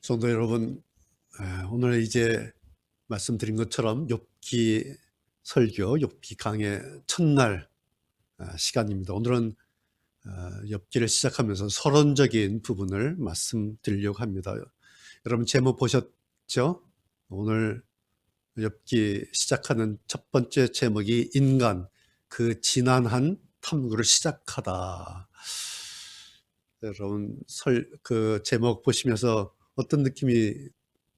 성도 여러분, 오늘 이제 말씀드린 것처럼 욥기 설교, 욥기 강의 첫날 시간입니다. 오늘은 욥기를 시작하면서 서론적인 부분을 말씀드리려고 합니다. 여러분 제목 보셨죠? 오늘 욥기 시작하는 첫 번째 제목이 인간, 그 지난한 탐구를 시작하다. 여러분 그 제목 보시면서 어떤 느낌이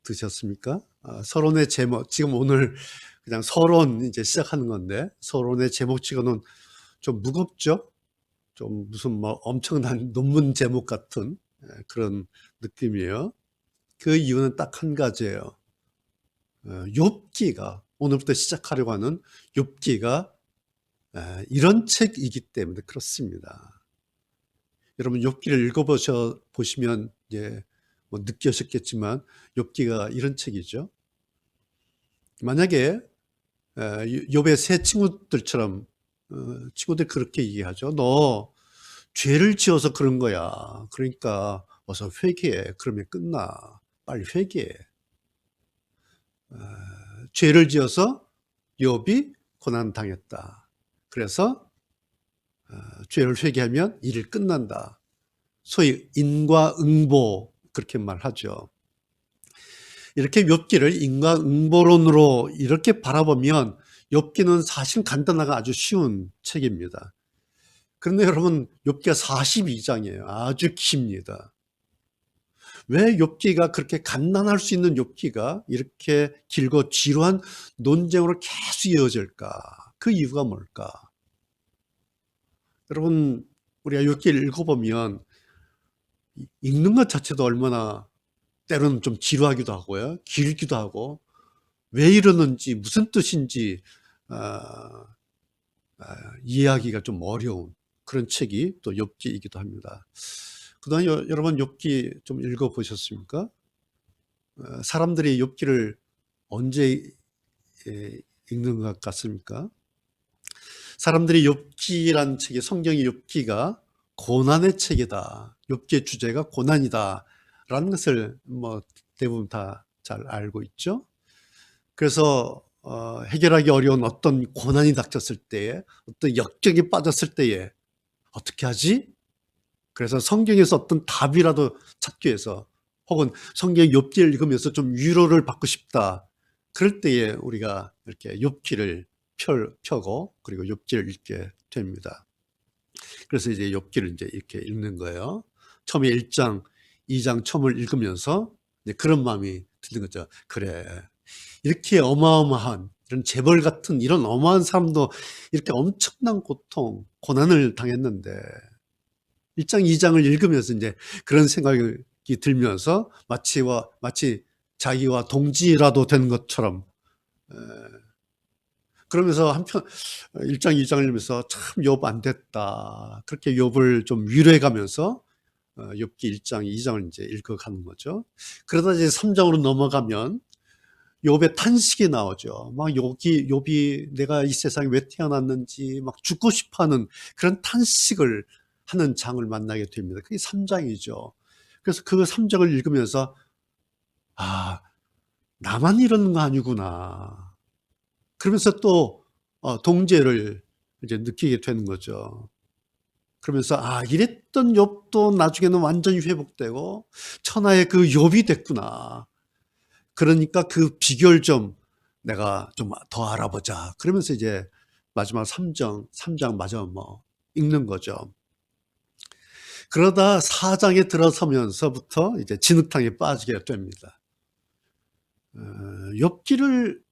드셨습니까? 서론의 제목, 지금 오늘 그냥 서론 이제 시작하는 건데, 서론의 제목 치고는 좀 무겁죠? 좀 무슨 뭐 엄청난 논문 제목 같은 그런 느낌이에요. 그 이유는 딱 한 가지예요. 욥기가, 오늘부터 시작하려고 하는 욥기가 이런 책이기 때문에 그렇습니다. 여러분 욥기를 보시면 이제 뭐 느끼셨겠지만 욥기가 이런 책이죠. 만약에 욥의 세 친구들처럼 친구들이 그렇게 얘기하죠. 너 죄를 지어서 그런 거야. 그러니까 어서 회개해. 그러면 끝나. 빨리 회개해. 죄를 지어서 욥이 고난당했다. 그래서 죄를 회개하면 일이 끝난다. 소위 인과응보 그렇게 말하죠. 이렇게 욥기를 인과응보론으로 이렇게 바라보면 욥기는 사실 간단하고 아주 쉬운 책입니다. 그런데 여러분 욥기가 42장이에요. 아주 깁니다. 왜 욥기가 그렇게 간단할 수 있는 욥기가 이렇게 길고 지루한 논쟁으로 계속 이어질까? 그 이유가 뭘까? 여러분 우리가 욥기를 읽어보면 읽는 것 자체도 얼마나 때로는 좀 지루하기도 하고요. 길기도 하고 왜 이러는지 무슨 뜻인지 이해하기가 좀 어려운 그런 책이 또 욥기이기도 합니다. 그동안 여러분 욥기 좀 읽어보셨습니까? 사람들이 욥기를 언제 읽는 것 같습니까? 사람들이 욥기란 책이, 성경의 욥기가 고난의 책이다. 욥기의 주제가 고난이다 라는 것을 뭐 대부분 다 잘 알고 있죠. 그래서 해결하기 어려운 어떤 고난이 닥쳤을 때에, 어떤 역경이 빠졌을 때에 어떻게 하지? 그래서 성경에서 어떤 답이라도 찾기 위해서, 혹은 성경 욥기를 읽으면서 좀 위로를 받고 싶다. 그럴 때에 우리가 이렇게 욥기를 펴고 그리고 욥기를 읽게 됩니다. 그래서 이제 욥기를 이제 이렇게 읽는 거예요. 처음에 1장, 2장 처음을 읽으면서 이제 그런 마음이 드는 거죠. 그래, 이렇게 어마어마한 이런 재벌 같은 이런 어마한 사람도 이렇게 엄청난 고통, 고난을 당했는데 1장, 2장을 읽으면서 이제 그런 생각이 들면서 마치 자기와 동지라도 된 것처럼, 그러면서 한편 1장, 2장을 읽으면서 참 욥 안 됐다. 그렇게 욥을 좀 위로해 가면서 욥기 1장, 2장을 이제 읽어가는 거죠. 그러다 이제 3장으로 넘어가면 욥의 탄식이 나오죠. 막 욥이 내가 이 세상에 왜 태어났는지 막 죽고 싶어하는 그런 탄식을 하는 장을 만나게 됩니다. 그게 3장이죠. 그래서 그 3장을 읽으면서 아, 나만 이러는 거 아니구나. 그러면서 또 동제를 이제 느끼게 되는 거죠. 그러면서 이랬던 욥도 나중에는 완전히 회복되고 천하의 그 욥이 됐구나. 그러니까 그 비결 좀 내가 좀 더 알아보자. 그러면서 이제 마지막 3장 마저 뭐 읽는 거죠. 그러다 4장에 들어서면서부터 이제 진흙탕에 빠지게 됩니다. 욥기를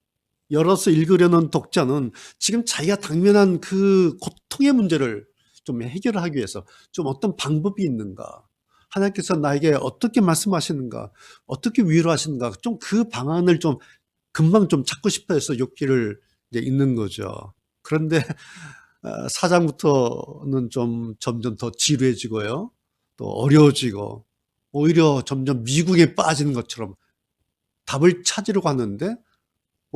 열어서 읽으려는 독자는 지금 자기가 당면한 그 고통의 문제를 좀 해결하기 위해서 좀 어떤 방법이 있는가, 하나님께서 나에게 어떻게 말씀하시는가, 어떻게 위로하시는가, 좀 그 방안을 좀 금방 좀 찾고 싶어 해서 욥기를 이제 읽는 거죠. 그런데 4장부터는 좀 점점 더 지루해지고요. 또 어려워지고 오히려 점점 미궁에 빠지는 것처럼 답을 찾으려고 하는데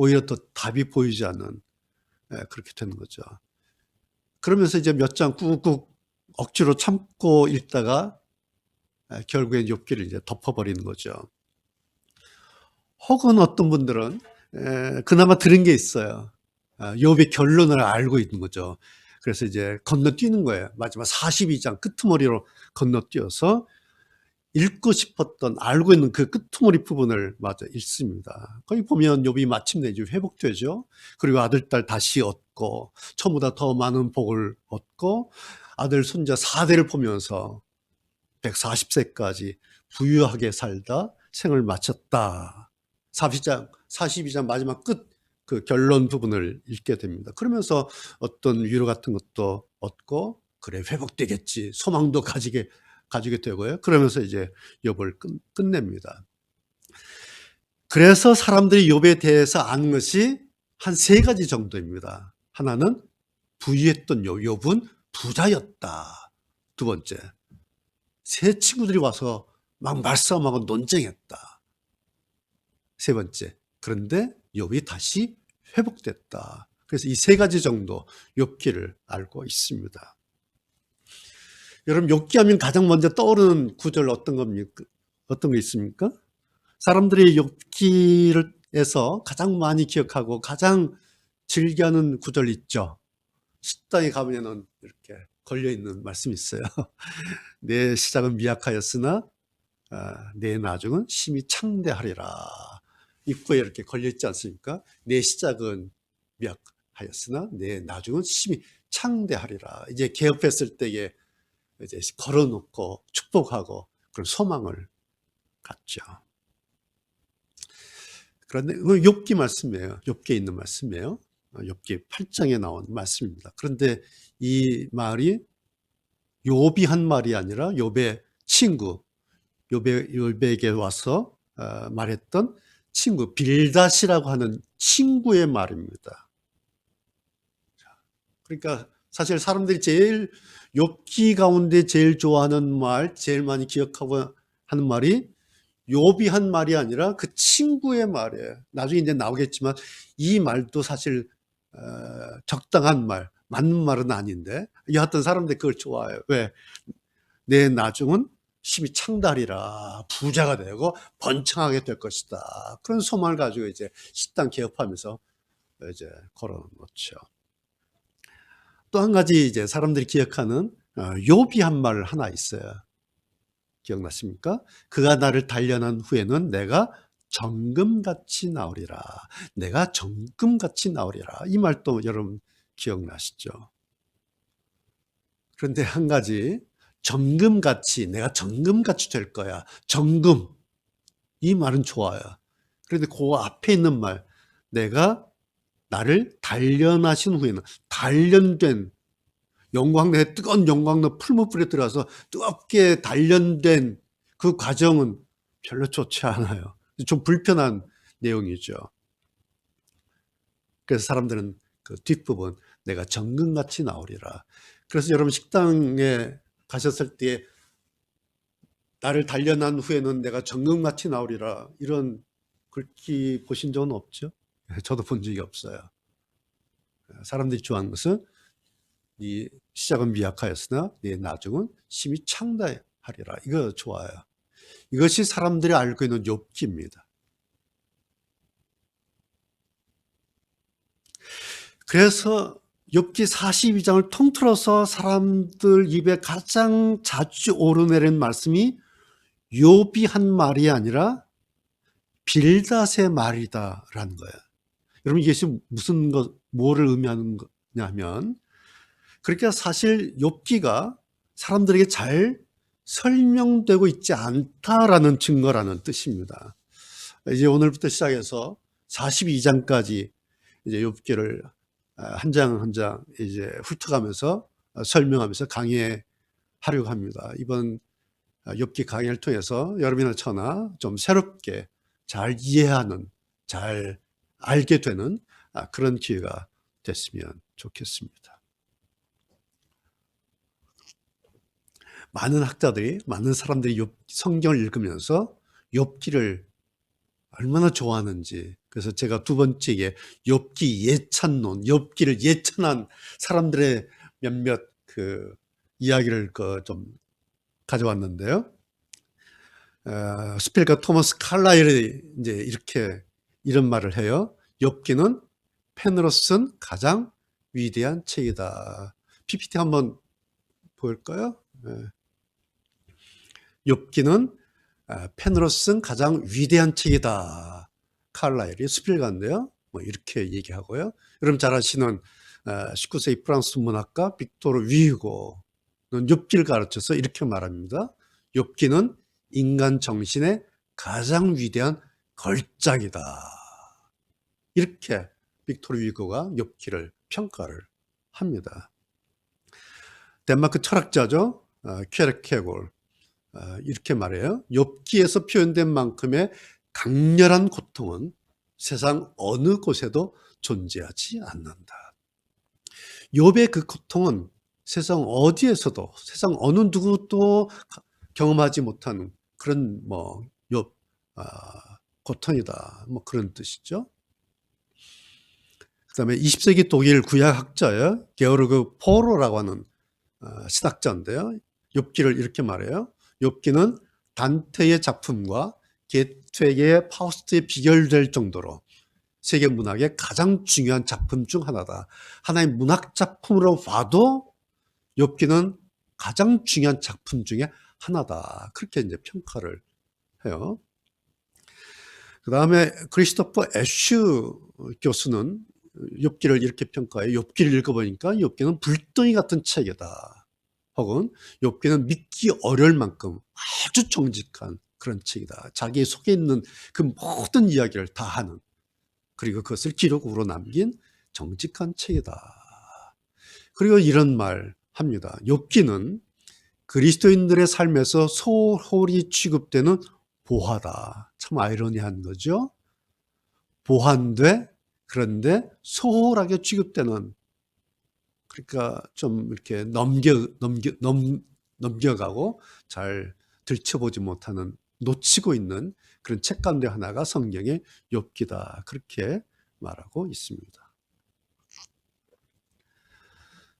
오히려 더 답이 보이지 않는, 그렇게 되는 거죠. 그러면서 이제 몇 장 꾹꾹 억지로 참고 읽다가 결국엔 욥기를 이제 덮어버리는 거죠. 혹은 어떤 분들은 그나마 들은 게 있어요. 욥의 결론을 알고 있는 거죠. 그래서 이제 건너뛰는 거예요. 마지막 42장 끄트머리로 건너뛰어서 읽고 싶었던 알고 있는 그 끄트머리 부분을 마저 읽습니다. 거기 보면 욥이 마침내 이제 회복되죠. 그리고 아들, 딸 다시 얻고 처음보다 더 많은 복을 얻고 아들, 손자 4대를 보면서 140세까지 부유하게 살다 생을 마쳤다. 42장 마지막 끝 그 결론 부분을 읽게 됩니다. 그러면서 어떤 위로 같은 것도 얻고 그래 회복되겠지 소망도 가지게 되고요. 그러면서 이제 욥을 끝냅니다. 그래서 사람들이 욥에 대해서 아는 것이 한 3가지 정도입니다. 하나는 부유했던 욥은 부자였다. 두 번째, 새 친구들이 와서 막 말싸움하고 논쟁했다. 세 번째, 그런데 욥이 다시 회복됐다. 그래서 이 3가지 정도 욥기를 알고 있습니다. 여러분, 욥기 하면 가장 먼저 떠오르는 구절 어떤 겁니까? 어떤 거 있습니까? 사람들이 욥기에서 가장 많이 기억하고 가장 즐겨하는 구절 있죠. 식당에 가면은 이렇게 걸려있는 말씀이 있어요. 내 시작은 미약하였으나 내 나중은 심히 창대하리라. 입구에 이렇게 걸려있지 않습니까? 내 시작은 미약하였으나 내 나중은 심히 창대하리라. 이제 개업했을 때에 이제 걸어놓고 축복하고 그런 소망을 갖죠. 그런데 욥기 말씀이에요. 욥기에 있는 말씀이에요. 욥기 8장에 나온 말씀입니다. 그런데 이 말이 욥이 한 말이 아니라 욥의 친구, 욥에게 와서 말했던 친구 빌닷이라고 하는 친구의 말입니다. 그러니까 사실 사람들이 제일 욥기 가운데 제일 좋아하는 말, 제일 많이 기억하고 하는 말이 욥이 한 말이 아니라 그 친구의 말이에요. 나중에 이제 나오겠지만 이 말도 사실 적당한 말, 맞는 말은 아닌데 여하튼 사람들이 그걸 좋아해요. 왜? 내 나중은 심히 창달이라 부자가 되고 번창하게 될 것이다. 그런 소망을 가지고 이제 식당 개업하면서 이제 걸어놓죠. 또 한 가지 이제 사람들이 기억하는 욥이 한 말 하나 있어요. 기억나십니까? 그가 나를 단련한 후에는 내가 정금같이 나오리라. 내가 정금같이 나오리라. 이 말도 여러분 기억나시죠? 그런데 한 가지 정금같이 내가 정금같이 될 거야. 정금. 이 말은 좋아요. 그런데 그 앞에 있는 말 내가 나를 단련하신 후에는 단련된 영광로에 뜨거운 영광로 풀무불에 들어가서 뜨겁게 단련된 그 과정은 별로 좋지 않아요. 좀 불편한 내용이죠. 그래서 사람들은 그 뒷부분 내가 정금같이 나오리라. 그래서 여러분 식당에 가셨을 때 나를 단련한 후에는 내가 정금같이 나오리라 이런 글귀 보신 적은 없죠? 저도 본 적이 없어요. 사람들이 좋아하는 것은 네 시작은 미약하였으나 네 나중은 심히 창대하리라. 이거 좋아요. 이것이 사람들이 알고 있는 욥기입니다. 그래서 욥기 42장을 통틀어서 사람들 입에 가장 자주 오르내리는 말씀이 욥이 한 말이 아니라 빌닷의 말이다라는 거예요. 여러분 이게 무슨 것, 뭐를 의미하는 거냐면 그러니까 사실 욥기가 사람들에게 잘 설명되고 있지 않다라는 증거라는 뜻입니다. 이제 오늘부터 시작해서 42장까지 이제 욥기를 한 장 한 장 이제 훑어가면서 설명하면서 강의하려고 합니다. 이번 욥기 강의를 통해서 여러분이나 저나 좀 새롭게 잘 이해하는, 잘 알게 되는 그런 기회가 됐으면 좋겠습니다. 많은 학자들이, 많은 사람들이 성경을 읽으면서 욥기를 얼마나 좋아하는지. 그래서 제가 두 번째에 욥기 예찬론, 욥기를 예찬한 사람들의 몇몇 그 이야기를 좀 가져왔는데요. 스필과 토머스 칼라일이 이제 이렇게 이런 말을 해요. 욥기는 펜으로 쓴 가장 위대한 책이다. PPT 한번 볼까요? 욥기는 펜으로 쓴 가장 위대한 책이다. 칼라일이 스필가인데요. 뭐 이렇게 얘기하고요. 여러분 잘 아시는 19세기 프랑스 문학가 빅토르 위고는 욥기를 가르쳐서 이렇게 말합니다. 욥기는 인간 정신의 가장 위대한 걸작이다. 이렇게 빅토르 위고가 욥기를 평가를 합니다. 덴마크 철학자죠. 케르케골 이렇게 말해요. 욥기에서 표현된 만큼의 강렬한 고통은 세상 어느 곳에도 존재하지 않는다. 욥의 그 고통은 세상 어디에서도, 세상 어느 누구도 경험하지 못하는 그런 욥 고통이다. 뭐 그런 뜻이죠. 그다음에 20세기 독일 구약학자예요. 게오르그 포로라고 하는 신학자인데요. 욥기를 이렇게 말해요. 욥기는 단테의 작품과 게테의 파우스트에 비교될 정도로 세계 문학의 가장 중요한 작품 중 하나다. 하나의 문학 작품으로 봐도 욥기는 가장 중요한 작품 중에 하나다. 그렇게 이제 평가를 해요. 그 다음에 크리스토퍼 애슈 교수는 욥기를 이렇게 평가해요. 욥기를 읽어보니까 욥기는 불덩이 같은 책이다. 혹은 욥기는 믿기 어려울 만큼 아주 정직한 그런 책이다. 자기 속에 있는 그 모든 이야기를 다 하는, 그리고 그것을 기록으로 남긴 정직한 책이다. 그리고 이런 말 합니다. 욥기는 그리스도인들의 삶에서 소홀히 취급되는 보화다. 참 아이러니한 거죠. 보화인데 그런데 소홀하게 취급되는, 그러니까 좀 이렇게 넘겨가고 잘 들춰보지 못하는, 놓치고 있는 그런 책 가운데 하나가 성경의 욥기다. 그렇게 말하고 있습니다.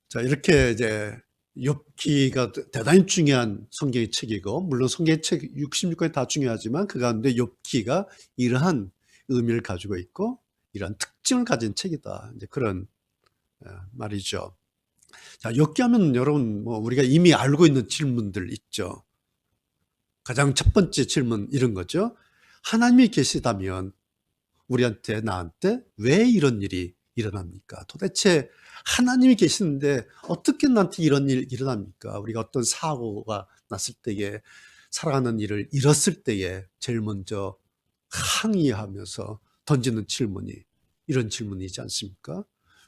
자, 이렇게 이제 욥기가 대단히 중요한 성경의 책이고, 물론 성경의 책 66권이 다 중요하지만 그 가운데 욥기가 이러한 의미를 가지고 있고 이러한 특징을 가진 책이다. 이제 그런 말이죠. 자, 욥기하면 여러분 우리가 이미 알고 있는 질문들 있죠. 가장 첫 번째 질문 이런 거죠. 하나님이 계시다면 우리한테, 나한테 왜 이런 일이 일어납니까? 도대체 하나님이 계시는데 어떻게 나한테 이런 일이 일어납니까? 우리가 어떤 사고가 났을 때에, 살아가는 일을 잃었을 때에 제일 먼저 항의하면서 던지는 질문이 이런 질문이지 않습니까?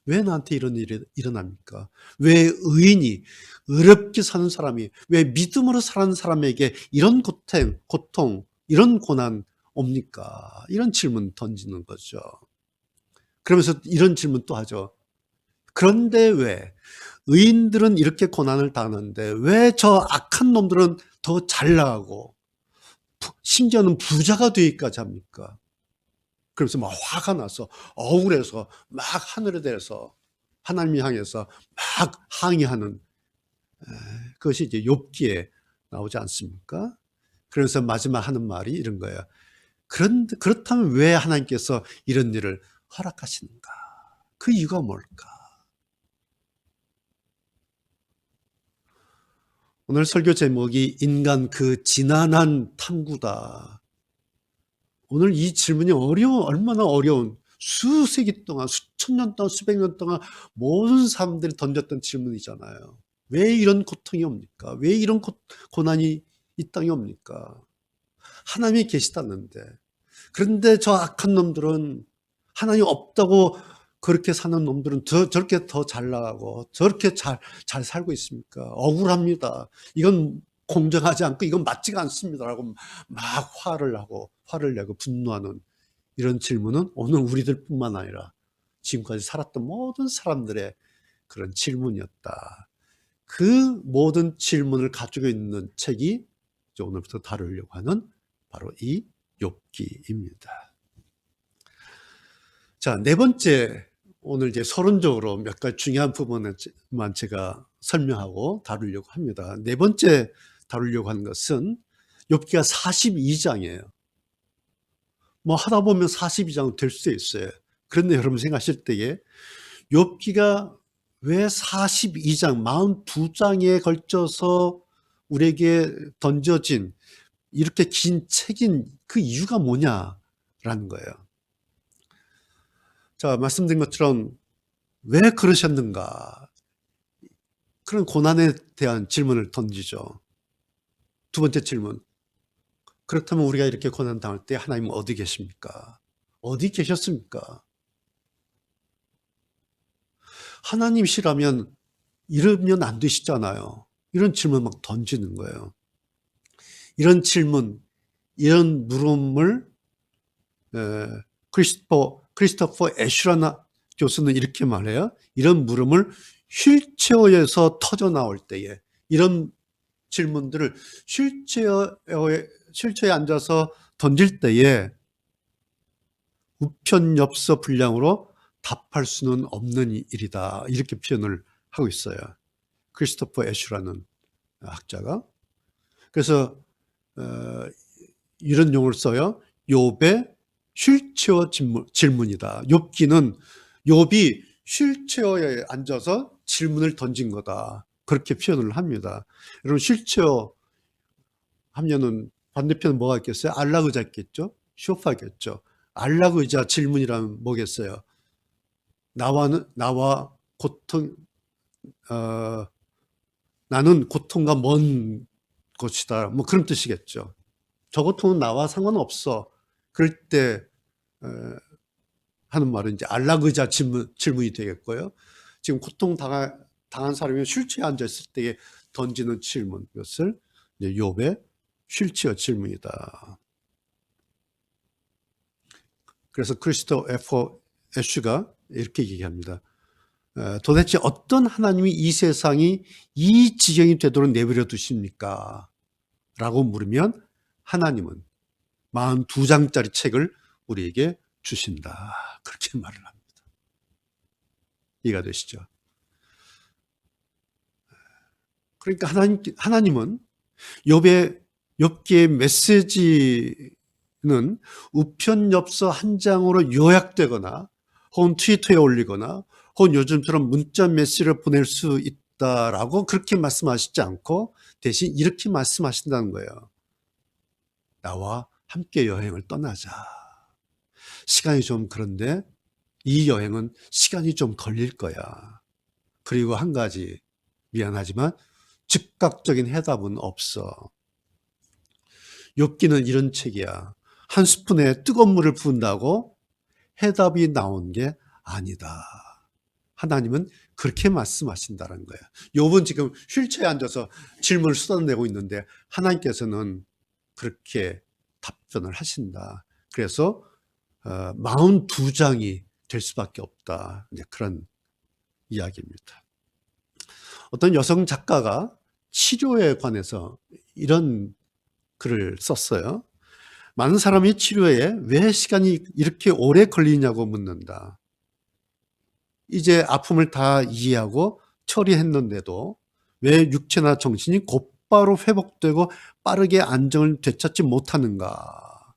왜 나한테 이런 일이 일어납니까? 왜 의인이, 어렵게 사는 사람이, 왜 믿음으로 사는 사람에게 이런 고통, 이런 고난 옵니까? 이런 질문 던지는 거죠. 그러면서 이런 질문 또 하죠. 그런데 왜 의인들은 이렇게 고난을 당하는데 왜 저 악한 놈들은 더 잘 나가고 심지어는 부자가 되기까지 합니까? 그래서 막 화가 나서 억울해서 막 하늘에 대해서 하나님 향해서 막 항의하는, 그것이 이제 욥기에 나오지 않습니까? 그래서 마지막 하는 말이 이런 거예요. 그렇다면 왜 하나님께서 이런 일을 허락하시는가? 그 이유가 뭘까? 오늘 설교 제목이 인간 그 지난한 탐구다. 오늘 이 질문이 얼마나 어려운, 수세기 동안, 수천 년 동안, 수백 년 동안 모든 사람들이 던졌던 질문이잖아요. 왜 이런 고통이 옵니까? 왜 이런 고난이 이 땅에 옵니까? 하나님이 계시다는데. 그런데 저 악한 놈들은, 하나님 없다고 그렇게 사는 놈들은 저렇게 더 잘 나가고 저렇게 잘 살고 있습니까? 억울합니다. 이건 공정하지 않고 이건 맞지가 않습니다라고 막 화를 내고 분노하는 이런 질문은 오늘 우리들뿐만 아니라 지금까지 살았던 모든 사람들의 그런 질문이었다. 그 모든 질문을 가지고 있는 책이 오늘부터 다루려고 하는 바로 이 욥기입니다. 자, 네 번째, 오늘 이제 서론적으로 몇 가지 중요한 부분만 제가 설명하고 다루려고 합니다. 네 번째 다루려고 하는 것은 욥기가 42장이에요. 뭐 하다 보면 42장 될 수도 있어요. 그런데 여러분 생각하실 때에 욥기가 왜 42장, 42장에 걸쳐서 우리에게 던져진 이렇게 긴 책인 그 이유가 뭐냐라는 거예요. 자, 말씀드린 것처럼 왜 그러셨는가? 그런 고난에 대한 질문을 던지죠. 두 번째 질문. 그렇다면 우리가 이렇게 고난 당할 때 하나님은 어디 계십니까? 어디 계셨습니까? 하나님이시라면 이러면 안 되시잖아요. 이런 질문 막 던지는 거예요. 이런 질문, 이런 물음을 크리스토퍼 애슈라나 교수는 이렇게 말해요. 이런 물음을 휠체어에서 터져 나올 때에, 이런 질문들을 휠체어에 앉아서 던질 때에 우편엽서 분량으로 답할 수는 없는 일이다. 이렇게 표현을 하고 있어요. 크리스토퍼 애슈라는 학자가. 그래서 이런 용어를 써요. 욥의 휠체어 질문이다. 욥기는 욥이 휠체어에 앉아서 질문을 던진 거다. 그렇게 표현을 합니다. 여러분 휠체어 하면은 반대편은 뭐가 있겠어요? 안락의자 있겠죠? 소파겠죠. 안락의자 질문이라면 뭐겠어요? 나와 고통, 나는 고통과 먼 곳이다. 뭐 그런 뜻이겠죠. 저 고통은 나와 상관없어. 그럴 때 하는 말은 이제 안락의자 질문이 되겠고요. 지금 고통 당한 사람이 휠체어에 앉아있을 때에 던지는 질문, 이것을 이제 욥의 휠체어 질문이다. 그래서 크리스토퍼 애슈가 이렇게 얘기합니다. 도대체 어떤 하나님이 이 세상이 이 지경이 되도록 내버려 두십니까? 라고 물으면 하나님은 42장짜리 책을 우리에게 주신다. 그렇게 말을 합니다. 이해가 되시죠? 그러니까 하나님은 욥기의 메시지는 우편엽서 한 장으로 요약되거나 혹은 트위터에 올리거나 혹은 요즘처럼 문자 메시지를 보낼 수 있다라고 그렇게 말씀하시지 않고 대신 이렇게 말씀하신다는 거예요. 나와 함께 여행을 떠나자. 시간이 좀 그런데 이 여행은 시간이 좀 걸릴 거야. 그리고 한 가지, 미안하지만 즉각적인 해답은 없어. 욥기는 이런 책이야. 한 스푼에 뜨거운 물을 부은다고 해답이 나온 게 아니다. 하나님은 그렇게 말씀하신다는 거예요. 욥은 지금 휠체어에 앉아서 질문을 쏟아내고 있는데 하나님께서는 그렇게 답변을 하신다. 그래서 42장이 될 수밖에 없다. 이제 그런 이야기입니다. 어떤 여성 작가가 치료에 관해서 이런 글을 썼어요. 많은 사람이 치료에 왜 시간이 이렇게 오래 걸리냐고 묻는다. 이제 아픔을 다 이해하고 처리했는데도 왜 육체나 정신이 곧바로 회복되고 빠르게 안정을 되찾지 못하는가?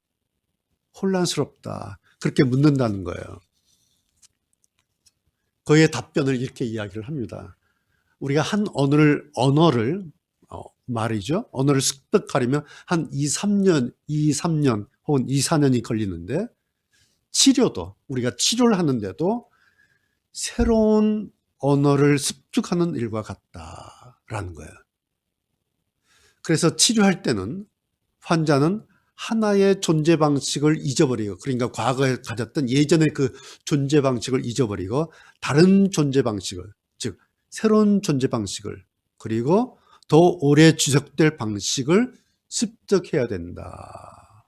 혼란스럽다. 그렇게 묻는다는 거예요. 그의 답변을 이렇게 이야기를 합니다. 우리가 한 언어를 말이죠. 언어를 습득하려면 한 2, 3년 혹은 2, 4년이 걸리는데 치료도 우리가 치료를 하는데도 새로운 언어를 습득하는 일과 같다라는 거예요. 그래서 치료할 때는 환자는 하나의 존재 방식을 잊어버리고, 그러니까 과거에 가졌던 예전의 그 존재 방식을 잊어버리고 다른 존재 방식을, 즉 새로운 존재 방식을, 그리고 더 오래 지속될 방식을 습득해야 된다.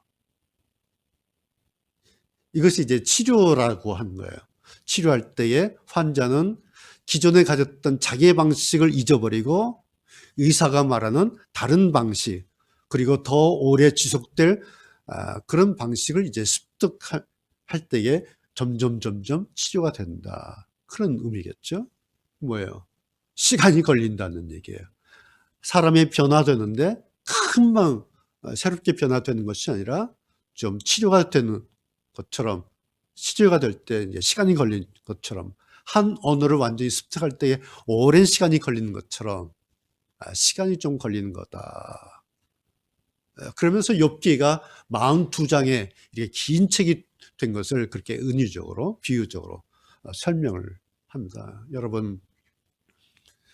이것이 이제 치료라고 하는 거예요. 치료할 때에 환자는 기존에 가졌던 자기의 방식을 잊어버리고 의사가 말하는 다른 방식, 그리고 더 오래 지속될 그런 방식을 이제 습득할 때에 점점 치료가 된다. 그런 의미겠죠. 뭐예요? 시간이 걸린다는 얘기예요. 사람이 변화되는데 금방 새롭게 변화되는 것이 아니라 좀 치료가 되는 것처럼, 치료가 될 때 이제 시간이 걸린 것처럼, 한 언어를 완전히 습득할 때에 오랜 시간이 걸리는 것처럼 시간이 좀 걸리는 거다. 그러면서 욥기가 42장의 이렇게 긴 책이 된 것을 그렇게 은유적으로, 비유적으로 설명을 합니다. 여러분,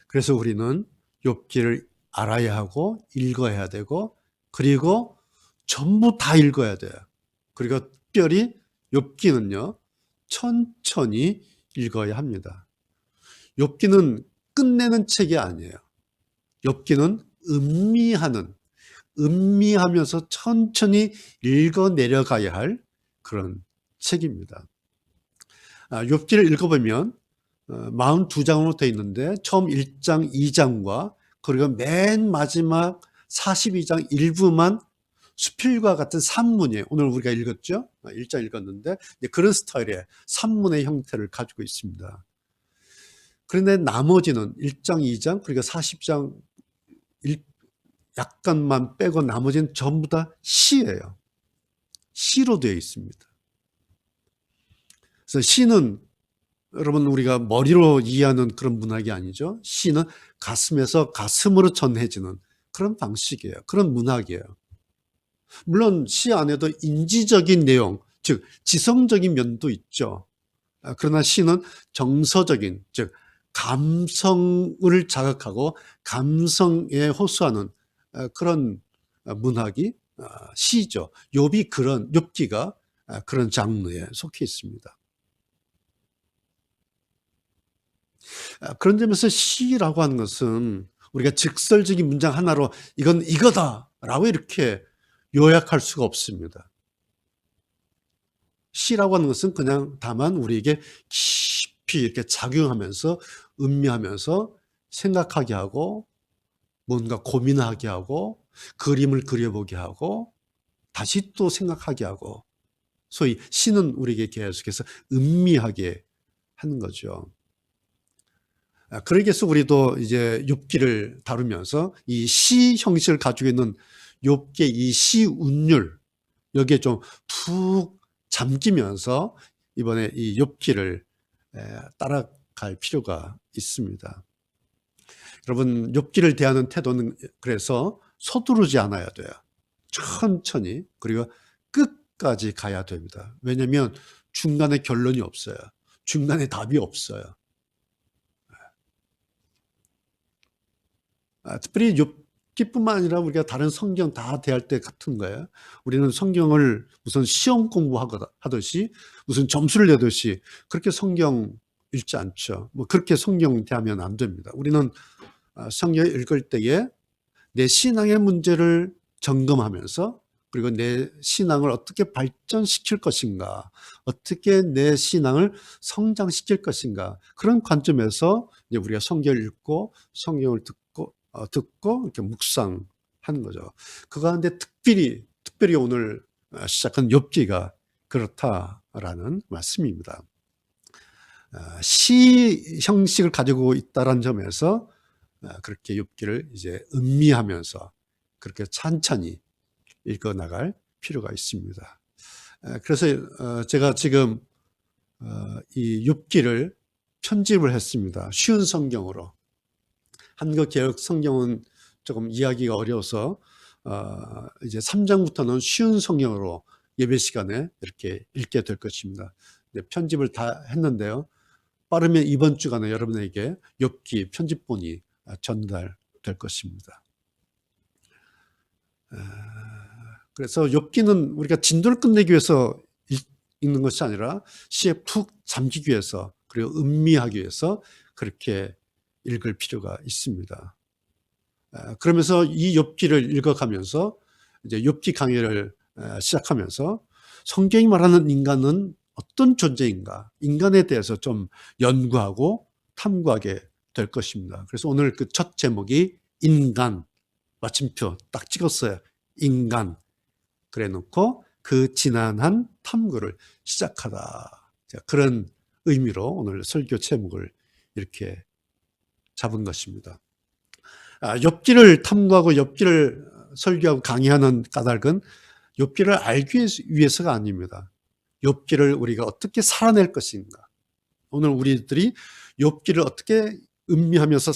그래서 우리는 욥기를 알아야 하고 읽어야 되고, 그리고 전부 다 읽어야 돼요. 그리고 특별히 욥기는요, 천천히 읽어야 합니다. 욥기는 끝내는 책이 아니에요. 욥기는 음미하면서 천천히 읽어 내려가야 할 그런 책입니다. 욥기를 읽어보면 42장으로 되어 있는데 처음 1장, 2장과 그리고 맨 마지막 42장 일부만 수필과 같은 산문이에요. 오늘 우리가 읽었죠? 1장 읽었는데 그런 스타일의 산문의 형태를 가지고 있습니다. 그런데 나머지는 1장, 2장, 그리고 40장 약간만 빼고 나머지는 전부 다 시예요. 시로 되어 있습니다. 그래서 시는 여러분 우리가 머리로 이해하는 그런 문학이 아니죠. 시는 가슴에서 가슴으로 전해지는 그런 방식이에요. 그런 문학이에요. 물론 시 안에도 인지적인 내용, 즉 지성적인 면도 있죠. 그러나 시는 정서적인, 즉 감성을 자극하고 감성에 호소하는 그런 문학이 시죠. 욥기가 그런 장르에 속해 있습니다. 그런 점에서 시라고 하는 것은 우리가 직설적인 문장 하나로 이건 이거다라고 이렇게 요약할 수가 없습니다. 시라고 하는 것은 그냥 다만 우리에게 깊이 이렇게 작용하면서 음미하면서 생각하게 하고 뭔가 고민하게 하고 그림을 그려보게 하고 다시 또 생각하게 하고, 소위 시는 우리에게 계속해서 음미하게 하는 거죠. 그러기 위해서 우리도 이제 욥기를 다루면서 이 시 형식을 가지고 있는 욥기의 이 시 운율, 여기에 좀 푹 잠기면서 이번에 이 욥기를 따라갈 필요가 있습니다. 여러분, 욥기를 대하는 태도는 그래서 서두르지 않아야 돼요. 천천히, 그리고 끝까지 가야 됩니다. 왜냐하면 중간에 결론이 없어요. 중간에 답이 없어요. 특별히 욥기뿐만 아니라 우리가 다른 성경 다 대할 때 같은 거예요. 우리는 성경을 무슨 시험 공부하듯이 무슨 점수를 내듯이 그렇게 성경 읽지 않죠. 뭐 그렇게 성경 대하면 안 됩니다. 우리는 성경을 읽을 때에 내 신앙의 문제를 점검하면서, 그리고 내 신앙을 어떻게 발전시킬 것인가, 어떻게 내 신앙을 성장시킬 것인가, 그런 관점에서 이제 우리가 성경을 읽고 성경을 듣고 이렇게 묵상하는 거죠. 그 가운데 특별히 오늘 시작한 욥기가 그렇다라는 말씀입니다. 시 형식을 가지고 있다는 점에서 그렇게 욥기를 이제 음미하면서 그렇게 천천히 읽어 나갈 필요가 있습니다. 그래서 제가 지금 이 욥기를 편집을 했습니다. 쉬운 성경으로. 한국 개역 성경은 조금 이해하기가 어려워서 이제 3장부터는 쉬운 성경으로 예배 시간에 이렇게 읽게 될 것입니다. 편집을 다 했는데요. 빠르면 이번 주간에 여러분에게 욥기 편집본이 전달될 것입니다. 그래서 욥기는 우리가 진도를 끝내기 위해서 읽는 것이 아니라 시에 푹 잠기기 위해서, 그리고 음미하기 위해서 그렇게 읽을 필요가 있습니다. 그러면서 이 욥기를 읽어가면서 이제 욥기 강의를 시작하면서 성경이 말하는 인간은 어떤 존재인가, 인간에 대해서 좀 연구하고 탐구하게 될 것입니다. 그래서 오늘 그 첫 제목이 인간, 마침표 딱 찍었어요. 인간. 그래 놓고 그 지난한 탐구를 시작하다. 그런 의미로 오늘 설교 제목을 이렇게 잡은 것입니다. 욥기를 탐구하고 욥기를 설교하고 강의하는 까닭은 욥기를 알기 위해서가 아닙니다. 욥기를 우리가 어떻게 살아낼 것인가. 오늘 우리들이 욥기를 어떻게 음미하면서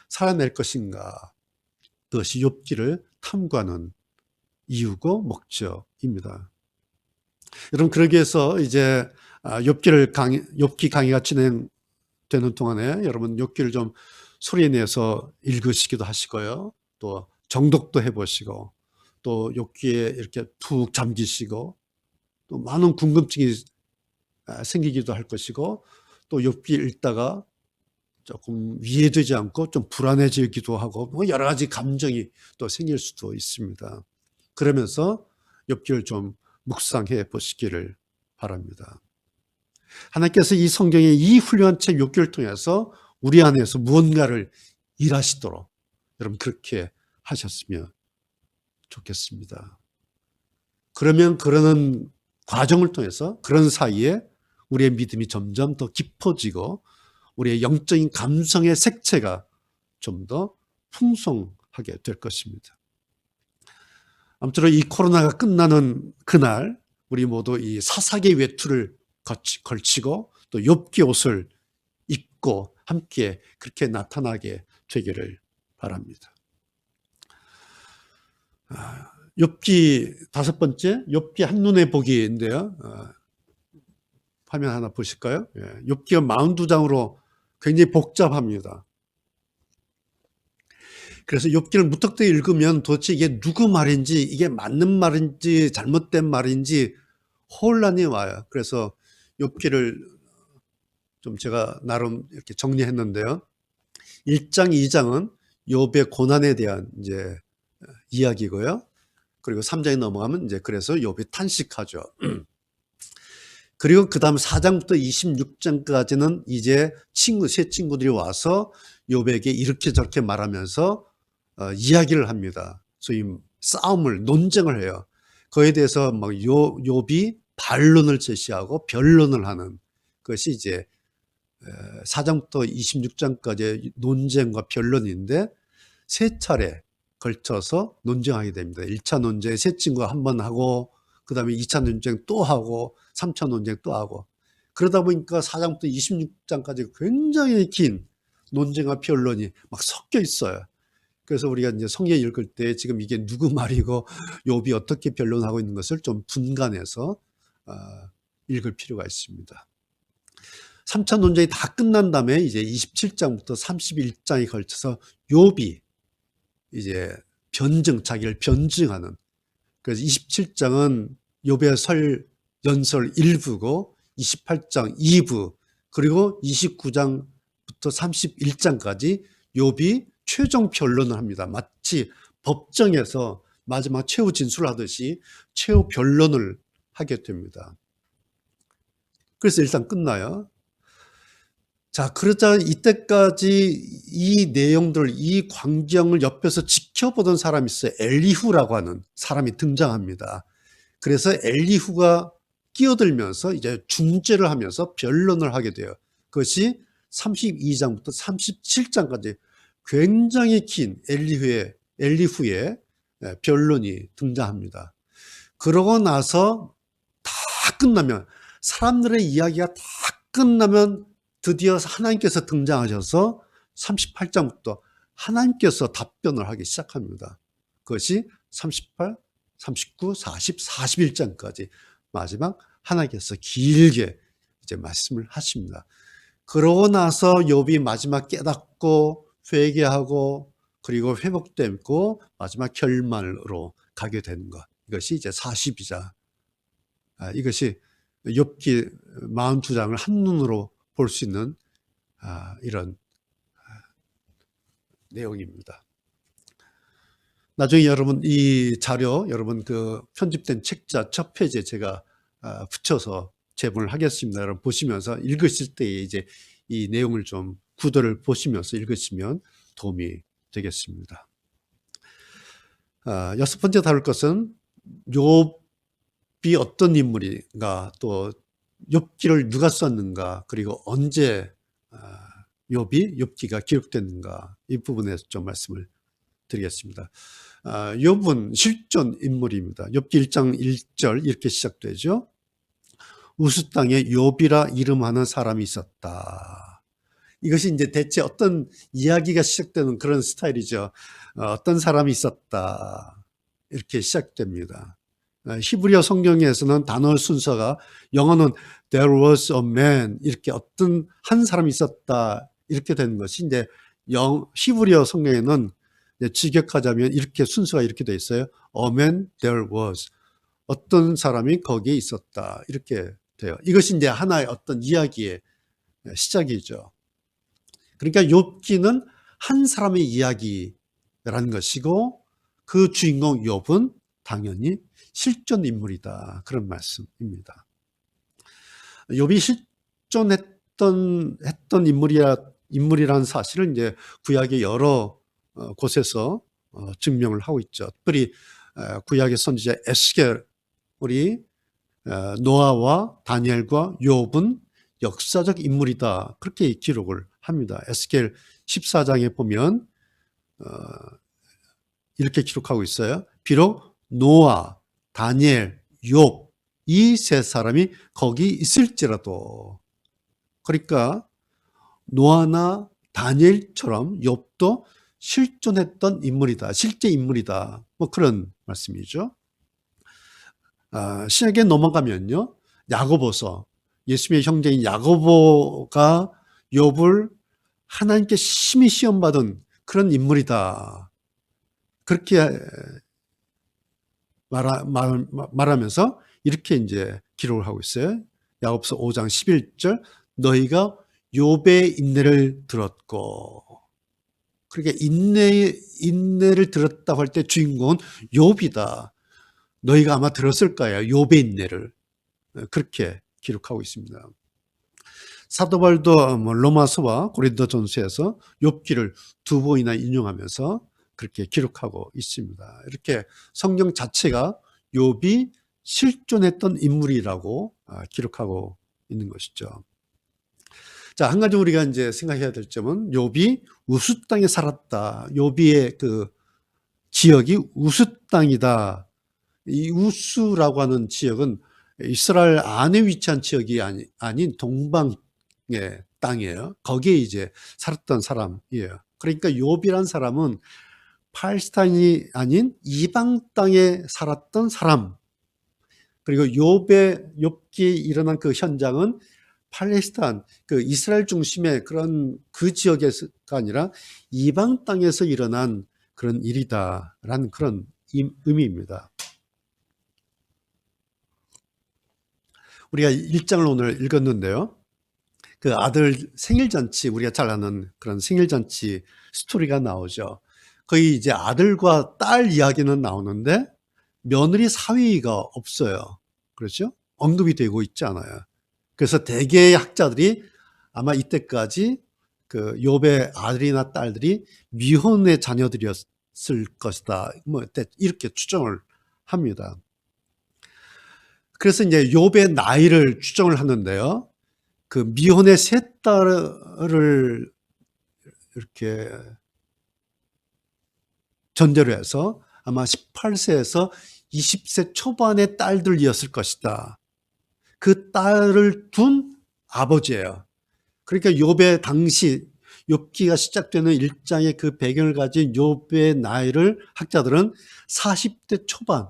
살아낼 것인가. 그것이 욥기를 탐구하는 이유고 목적입니다. 여러분, 그러기 위해서 이제 욥기 강의가 진행되는 동안에 여러분 욥기를 좀 소리 내서 읽으시기도 하시고요. 또 정독도 해보시고 또 욥기에 이렇게 푹 잠기시고 또 많은 궁금증이 생기기도 할 것이고 또 욥기 읽다가 조금 이해되지 않고 좀 불안해지기도 하고 뭐 여러 가지 감정이 또 생길 수도 있습니다. 그러면서 욥기를 좀 묵상해 보시기를 바랍니다. 하나님께서 이 성경의 이 훌륭한 책 욥기를 통해서 우리 안에서 무언가를 일하시도록 여러분 그렇게 하셨으면 좋겠습니다. 그러면 그러는 과정을 통해서 그런 사이에 우리의 믿음이 점점 더 깊어지고 우리의 영적인 감성의 색채가 좀 더 풍성하게 될 것입니다. 아무쪼록 이 코로나가 끝나는 그날 우리 모두 이 사사계 외투를 걸치고 또 욥기 옷을 입고 함께 그렇게 나타나게 되기를 바랍니다. 욥기 다섯 번째, 욥기 한눈에 보기인데요. 화면 하나 보실까요? 욥기가 42장으로 굉장히 복잡합니다. 그래서 욥기를 무턱대고 읽으면 도대체 이게 누구 말인지, 이게 맞는 말인지 잘못된 말인지 혼란이 와요. 그래서 욥기를 좀 제가 나름 이렇게 정리했는데요. 1장, 2장은 욥의 고난에 대한 이제 이야기고요. 그리고 3장에 넘어가면 이제 그래서 욥이 탄식하죠. 그리고 그 다음 4장부터 26장까지는 이제 세 친구들이 와서 욥에게 이렇게 저렇게 말하면서 이야기를 합니다. 소위 싸움을, 논쟁을 해요. 그에 대해서 막 욥이 반론을 제시하고 변론을 하는 것이 이제 4장부터 26장까지의 논쟁과 변론인데 세 차례 걸쳐서 논쟁하게 됩니다. 1차 논쟁 세 친구가 한 번 하고 그 다음에 2차 논쟁 또 하고 3차 논쟁 또 하고 그러다 보니까 4장부터 26장까지 굉장히 긴 논쟁과 변론이 막 섞여 있어요. 그래서 우리가 이제 성경 읽을 때 지금 이게 누구 말이고 욥이 어떻게 변론하고 있는 것을 좀 분간해서 읽을 필요가 있습니다. 3차 논쟁이 다 끝난 다음에 이제 27장부터 31장에 걸쳐서 욥이 이제 자기를 변증하는. 그래서 27장은 욥의 연설 1부고 28장 2부 그리고 29장부터 31장까지 욥이 최종 변론을 합니다. 마치 법정에서 마지막 최후 진술을 하듯이 최후 변론을 하게 됩니다. 그래서 일단 끝나요. 자, 그러자 이때까지 이 내용들, 이 광경을 옆에서 지켜보던 사람이 있어요. 엘리후라고 하는 사람이 등장합니다. 그래서 엘리후가 끼어들면서 이제 중재를 하면서 변론을 하게 돼요. 그것이 32장부터 37장까지 굉장히 긴 엘리후의 변론이 등장합니다. 그러고 나서 다 끝나면, 사람들의 이야기가 다 끝나면 드디어 하나님께서 등장하셔서 38장부터 하나님께서 답변을 하기 시작합니다. 그것이 38, 39, 40, 41장까지 마지막 하나님께서 길게 이제 말씀을 하십니다. 그러고 나서 욥이 마지막 깨닫고 회개하고 그리고 회복되고 마지막 결말로 가게 되는 것. 이것이 이제 42장. 이것이 욥기 42장을 한눈으로 볼 수 있는 이런 내용입니다. 나중에 여러분 이 자료 여러분 그 편집된 책자 첫 페이지에 제가 붙여서 제본을 하겠습니다. 여러분 보시면서 읽으실 때 이제 이 내용을 좀 구도를 보시면서 읽으시면 도움이 되겠습니다. 여섯 번째 다룰 것은 욥이 어떤 인물인가, 또 욥기를 누가 썼는가, 그리고 언제 욥기가 기록됐는가, 이 부분에서 좀 말씀을 드리겠습니다. 욥은 실존 인물입니다. 욥기 1장 1절 이렇게 시작되죠. 우스 땅에 욥이라 이름하는 사람이 있었다. 이것이 이제 대체 어떤 이야기가 시작되는 그런 스타일이죠. 어떤 사람이 있었다. 이렇게 시작됩니다. 히브리어 성경에서는 단어 순서가 영어는 there was a man 이렇게 어떤 한 사람이 있었다 이렇게 되는 것이 이제 히브리어 성경에는 직역하자면 이렇게 순서가 이렇게 돼 있어요. A man there was 어떤 사람이 거기에 있었다 이렇게 돼요. 이것이 이제 하나의 어떤 이야기의 시작이죠. 그러니까 욥기는 한 사람의 이야기라는 것이고 그 주인공 욥은 당연히 실존 인물이다. 그런 말씀입니다. 욥이 실존했던 인물이라는 사실을 이제 구약의 여러 곳에서 증명을 하고 있죠. 특별히 구약의 선지자 에스겔이 노아와 다니엘과 욥은 역사적 인물이다. 그렇게 기록을 합니다. 에스겔 14장에 보면 이렇게 기록하고 있어요. 비록 노아, 다니엘, 욥 이 세 사람이 거기 있을지라도 그러니까 노아나 다니엘처럼 욥도 실존했던 인물이다. 실제 인물이다. 뭐 그런 말씀이죠. 신약에 넘어가면요. 야고보서 예수님의 형제인 야고보가 욥을 하나님께 심히 시험받은 그런 인물이다. 그렇게 말하면서 이렇게 이제 기록을 하고 있어요. 야고보서 5장 11절 너희가 욥의 인내를 들었고 그러니까 인내를 들었다고 할 때 주인공은 욥이다. 너희가 아마 들었을 거예요. 욥의 인내를. 그렇게 기록하고 있습니다. 사도 바울도 로마서와 고린도전서에서 욥기를 두 번이나 인용하면서 그렇게 기록하고 있습니다. 이렇게 성경 자체가 욥이 실존했던 인물이라고 기록하고 있는 것이죠. 자, 한 가지 우리가 이제 생각해야 될 점은 욥이 우스 땅에 살았다. 욥의 그 지역이 우스 땅이다. 이 우스라고 하는 지역은 이스라엘 안에 위치한 지역이 아닌 동방의 땅이에요. 거기에 이제 살았던 사람이에요. 그러니까 욥이란 사람은 팔레스타인이 아닌 이방 땅에 살았던 사람. 그리고 욥기에 일어난 그 현장은 팔레스타인, 그 이스라엘 중심의 그런 그 지역에서가 아니라 이방 땅에서 일어난 그런 일이다라는 그런 의미입니다. 우리가 1장을 오늘 읽었는데요. 그 아들 생일잔치, 우리가 잘 아는 그런 생일잔치 스토리가 나오죠. 거의 이제 아들과 딸 이야기는 나오는데 며느리 사위가 없어요. 그렇죠? 언급이 되고 있지 않아요. 그래서 대개의 학자들이 아마 이때까지 그 욥의 아들이나 딸들이 미혼의 자녀들이었을 것이다. 뭐 이렇게 추정을 합니다. 그래서 이제 욥의 나이를 추정을 하는데요. 그 미혼의 세 딸을 이렇게 전제로 해서 아마 18세에서 20세 초반의 딸들이었을 것이다. 그 딸을 둔 아버지예요. 그러니까 욥의 당시 욥기가 시작되는 1장의 그 배경을 가진 욥의 나이를 학자들은 40대 초반.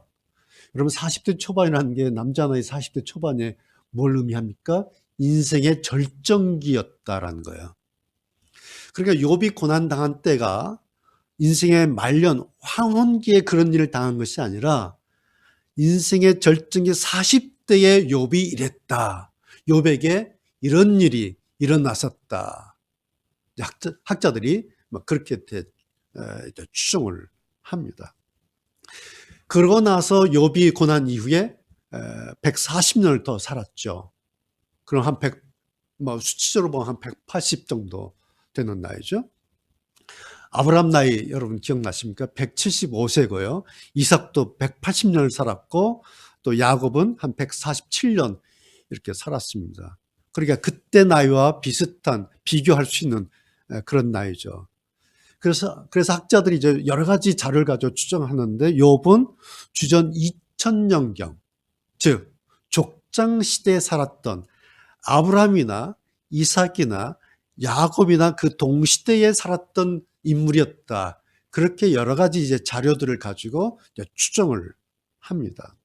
여러분 40대 초반이라는 게 남자 나이 40대 초반에 뭘 의미합니까? 인생의 절정기였다라는 거예요. 그러니까 욥이 고난당한 때가 인생의 말년 황혼기에 그런 일을 당한 것이 아니라 인생의 절정기 40대에 욥이 이랬다. 욥에게 이런 일이 일어났었다. 학자들이 그렇게 추정을 합니다. 그러고 나서 욥이 고난 이후에 140년을 더 살았죠. 그럼 한 100, 수치적으로 보면 한 180 정도 되는 나이죠. 아브라함 나이 여러분 기억나십니까? 175세고요. 이삭도 180년을 살았고 또 야곱은 한 147년 이렇게 살았습니다. 그러니까 그때 나이와 비슷한 비교할 수 있는 그런 나이죠. 그래서 학자들이 이제 여러 가지 자료를 가지고 추정하는데 욥은 주전 2000년경, 즉 족장 시대에 살았던 아브라함이나 이삭이나 야곱이나 그 동시대에 살았던 인물이었다. 그렇게 여러 가지 이제 자료들을 가지고 이제 추정을 합니다.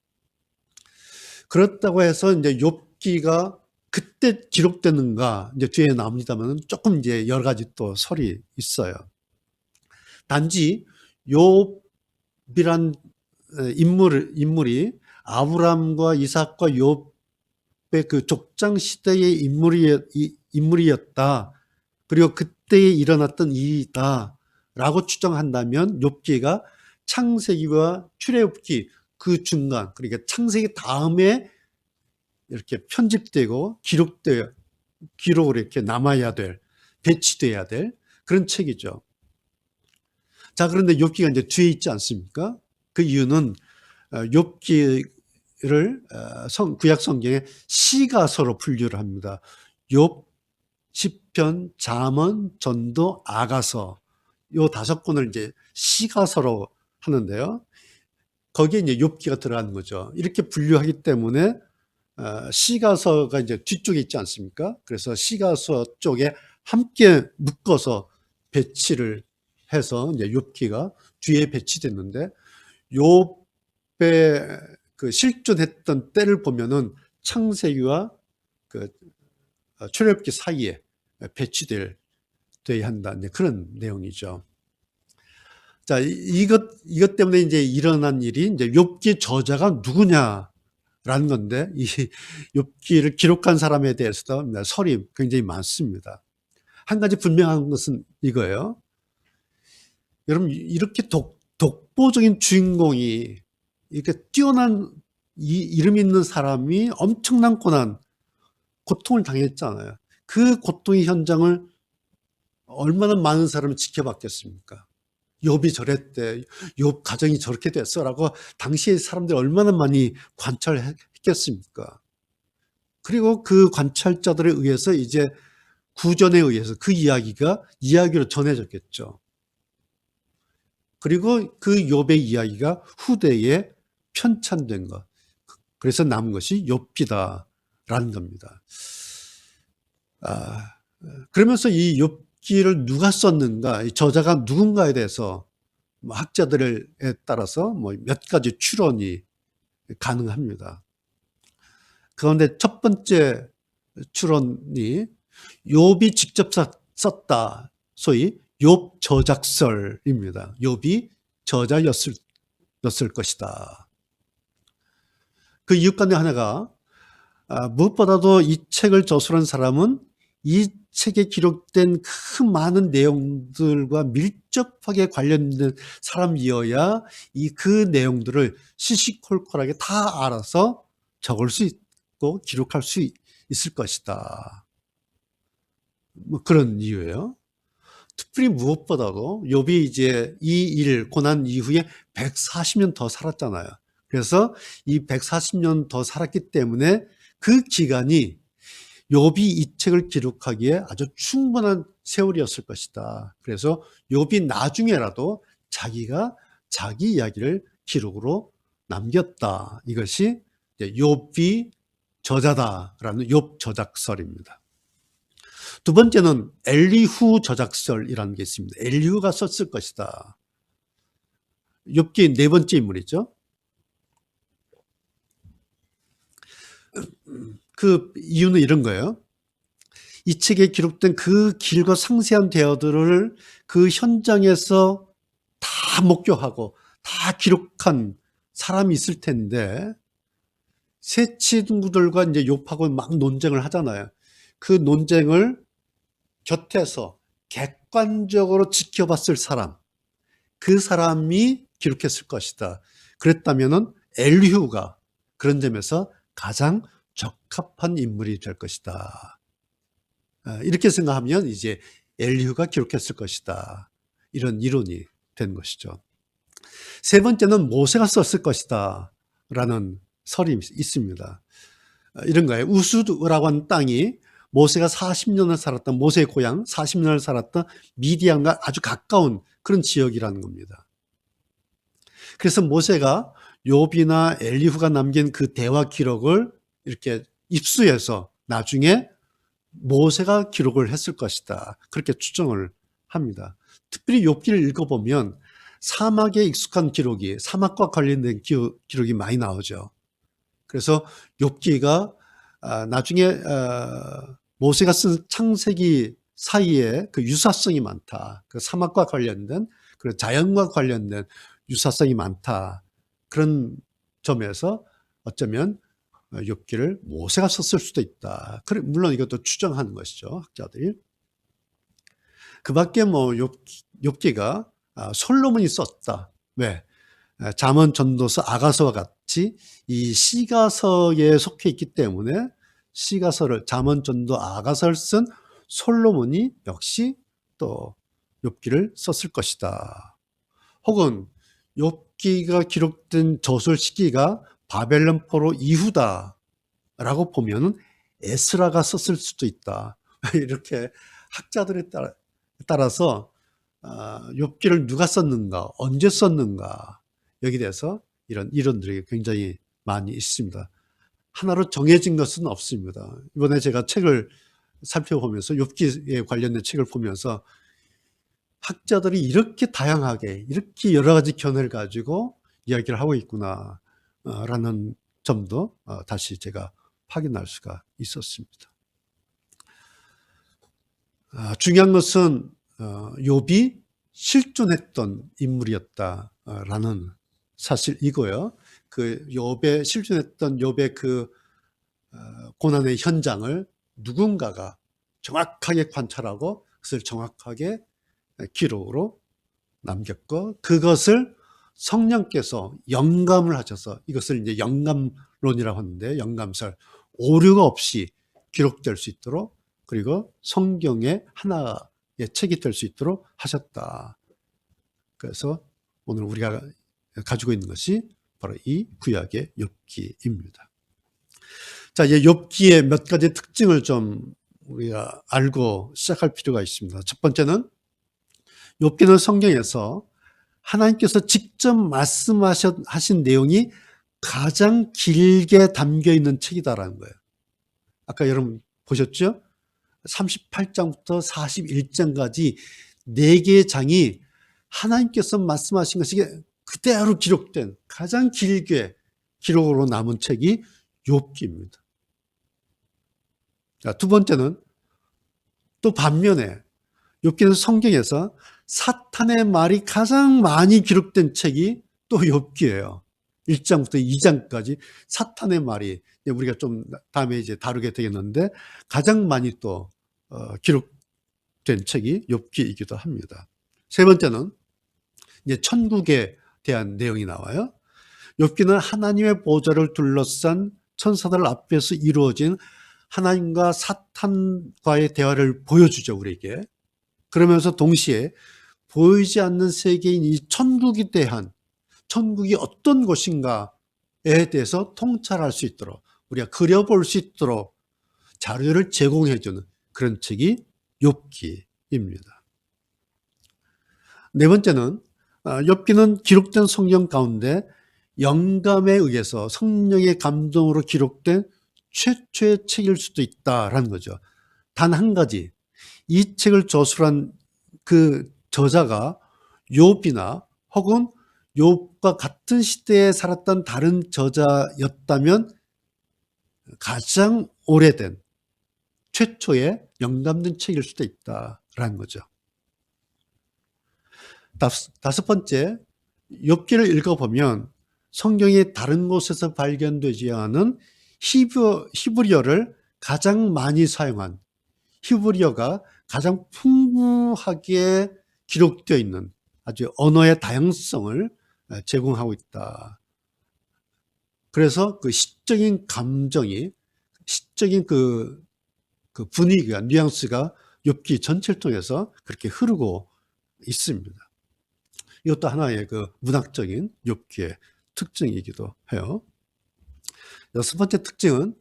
그렇다고 해서 이제 욥기가 그때 기록되는가 이제 뒤에 나옵니다만 조금 이제 여러 가지 또 설이 있어요. 단지 욥이란 인물이 아브라함과 이삭과 욥의 그 족장 시대의 인물이었다. 그리고 그때에 일어났던 일이다라고 추정한다면 욥기가 창세기와 출애굽기 그 중간, 그러니까 창세기 다음에 이렇게 편집되고 기록으로 이렇게 남아야 될, 배치돼야 될 그런 책이죠. 자, 그런데 욥기가 이제 뒤에 있지 않습니까? 그 이유는 욥기를 구약 성경에 시가서로 분류를 합니다. 욥, 시편, 잠언, 전도, 아가서 요 5권을 이제 시가서로 하는데요. 거기에 이제 욥기가 들어가는 거죠. 이렇게 분류하기 때문에 시가서가 이제 뒤쪽에 있지 않습니까? 그래서 시가서 쪽에 함께 묶어서 배치를 해서 이제 욥기가 뒤에 배치됐는데 욥의 그 실존했던 때를 보면은 창세기와 그 출애굽기 사이에 배치돼야 한다. 그런 내용이죠. 자, 이것 때문에 이제 일어난 일이 이제 욥기 저자가 누구냐라는 건데 이 욥기를 기록한 사람에 대해서도 설이 굉장히 많습니다. 한 가지 분명한 것은 이거예요. 여러분, 이렇게 독보적인 주인공이 이렇게 뛰어난 이름 있는 사람이 엄청난 고통을 당했잖아요. 그 고통의 현장을 얼마나 많은 사람이 지켜봤겠습니까? 욥이 저랬대, 욥 가정이 저렇게 됐어라고 당시에 사람들이 얼마나 많이 관찰했겠습니까? 그리고 그 관찰자들에 의해서 이제 구전에 의해서 그 이야기로 전해졌겠죠. 그리고 그 욥의 이야기가 후대에 편찬된 것. 그래서 남은 것이 욥기다라는 겁니다. 그러면서 이 욥기를 누가 썼는가, 이 저자가 누군가에 대해서 학자들에 따라서 몇 가지 추론이 가능합니다. 그런데 첫 번째 추론이 욥이 직접 썼다. 소위 욥 저작설입니다. 욥이 저자였을 것이다. 그 이유 가운데 하나가 무엇보다도 이 책을 저술한 사람은 이 책에 기록된 그 많은 내용들과 밀접하게 관련된 사람이어야 그 내용들을 시시콜콜하게 다 알아서 적을 수 있고 기록할 수 있을 것이다. 그런 이유예요. 특별히 무엇보다도 욥이 이제 이 고난 이후에 140년 더 살았잖아요. 그래서 이 140년 더 살았기 때문에 그 기간이 욥이 이 책을 기록하기에 아주 충분한 세월이었을 것이다. 그래서 욥이 나중에라도 자기가 자기 이야기를 기록으로 남겼다. 이것이 욥이 저자다라는 욥 저작설입니다. 두 번째는 엘리후 저작설이라는 게 있습니다. 엘리후가 썼을 것이다. 욥기 네 번째 인물이죠. 그 이유는 이런 거예요. 이 책에 기록된 그 길고 상세한 대화들을 그 현장에서 다 목격하고 다 기록한 사람이 있을 텐데 세 친구들과 이제 욥하고 막 논쟁을 하잖아요. 그 논쟁을 곁에서 객관적으로 지켜봤을 사람, 그 사람이 기록했을 것이다. 그랬다면은 엘리후가 그런 점에서 가장 적합한 인물이 될 것이다. 이렇게 생각하면 이제 엘리후가 기록했을 것이다. 이런 이론이 된 것이죠. 세 번째는 모세가 썼을 것이다. 라는 설이 있습니다. 이런 거예요. 우스라고 하는 땅이 모세가 40년을 살았던 모세의 고향 40년을 살았던 미디안과 아주 가까운 그런 지역이라는 겁니다. 그래서 모세가 욥이나 엘리후가 남긴 그 대화 기록을 이렇게 입수해서 나중에 모세가 기록을 했을 것이다. 그렇게 추정을 합니다. 특별히 욥기를 읽어보면 사막에 익숙한 기록이, 사막과 관련된 기록이 많이 나오죠. 그래서 욥기가 나중에 모세가 쓴 창세기 사이에 그 유사성이 많다. 그 사막과 관련된, 그 자연과 관련된 유사성이 많다. 그런 점에서 어쩌면 욥기를 모세가 썼을 수도 있다. 물론 이것도 추정하는 것이죠, 학자들이. 그 밖에 뭐 욥기가 솔로몬이 썼다. 왜? 잠언, 전도서, 아가서와 같이 이 시가서에 속해 있기 때문에 시가서를, 잠언, 전도, 아가서를 쓴 솔로몬이 역시 또 욥기를 썼을 것이다. 혹은 욥기가 기록된 저술 시기가 바벨론 포로 이후다라고 보면은 에스라가 썼을 수도 있다. 이렇게 학자들에 따라서 욥기를 누가 썼는가, 언제 썼는가, 여기에 대해서 이런 이론들이 굉장히 많이 있습니다. 하나로 정해진 것은 없습니다. 이번에 제가 책을 살펴보면서 욥기에 관련된 책을 보면서 학자들이 이렇게 다양하게, 이렇게 여러 가지 견해를 가지고 이야기를 하고 있구나 라는 점도 다시 제가 확인할 수가 있었습니다. 중요한 것은 욥이 실존했던 인물이었다라는 사실이고요. 그 욥의 실존했던 욥의 그 고난의 현장을 누군가가 정확하게 관찰하고 그것을 정확하게 기록으로 남겼고, 그것을 성령께서 영감을 하셔서, 이것을 이제 영감론이라고 하는데, 영감설, 오류가 없이 기록될 수 있도록, 그리고 성경의 하나의 책이 될 수 있도록 하셨다. 그래서 오늘 우리가 가지고 있는 것이 바로 이 구약의 욥기입니다. 자, 이제 욥기의 몇 가지 특징을 좀 우리가 알고 시작할 필요가 있습니다. 첫 번째는 욥기는 성경에서 하나님께서 직접 말씀하신 내용이 가장 길게 담겨 있는 책이다라는 거예요. 아까 여러분 보셨죠? 38장부터 41장까지 4개의 장이 하나님께서 말씀하신 것이 그대로 기록된 가장 길게 기록으로 남은 책이 욥기입니다. 자, 두 번째는 또 반면에 욥기는 성경에서 사탄의 말이 가장 많이 기록된 책이 또 욥기예요. 1장부터 2장까지 사탄의 말이, 우리가 좀 다음에 이제 다루게 되겠는데, 가장 많이 또 기록된 책이 욥기이기도 합니다. 세 번째는 이제 천국에 대한 내용이 나와요. 욥기는 하나님의 보좌를 둘러싼 천사들 앞에서 이루어진 하나님과 사탄과의 대화를 보여주죠, 우리에게. 그러면서 동시에 보이지 않는 세계인 이 천국에 대한, 천국이 어떤 곳인가에 대해서 통찰할 수 있도록, 우리가 그려볼 수 있도록 자료를 제공해주는 그런 책이 욥기입니다. 네 번째는 욥기는 기록된 성경 가운데 영감에 의해서 성령의 감동으로 기록된 최초의 책일 수도 있다라는 거죠. 단 한 가지, 이 책을 저술한 그 저자가 욥이나 혹은 욥과 같은 시대에 살았던 다른 저자였다면 가장 오래된 최초의 영감된 책일 수도 있다라는 거죠. 다섯 번째, 욥기를 읽어보면 성경의 다른 곳에서 발견되지 않은 히브리어를 가장 많이 사용한, 히브리어가 가장 풍부하게 기록되어 있는 아주 언어의 다양성을 제공하고 있다. 그래서 그 시적인 감정이, 시적인 그 분위기가, 뉘앙스가 욥기 전체를 통해서 그렇게 흐르고 있습니다. 이것도 하나의 그 문학적인 욥기의 특징이기도 해요. 여섯 번째 특징은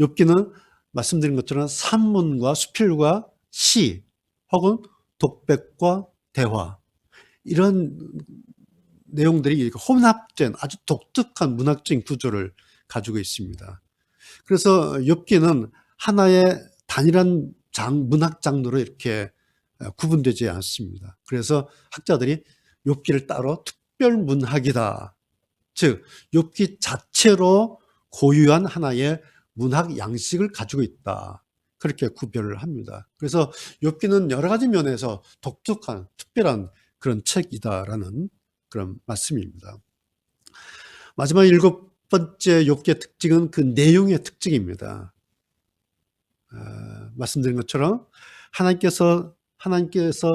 욥기는 말씀드린 것처럼 산문과 수필과 시 혹은 독백과 대화, 이런 내용들이 혼합된 아주 독특한 문학적인 구조를 가지고 있습니다. 그래서 욥기는 하나의 단일한 문학 장르로 이렇게 구분되지 않습니다. 그래서 학자들이 욥기를 따로 특별 문학이다. 즉 욥기 자체로 고유한 하나의 문학 양식을 가지고 있다. 그렇게 구별을 합니다. 그래서 욥기는 여러 가지 면에서 독특한 특별한 그런 책이다라는 그런 말씀입니다. 마지막 7번째 욥기의 특징은 그 내용의 특징입니다. 말씀드린 것처럼 하나님께서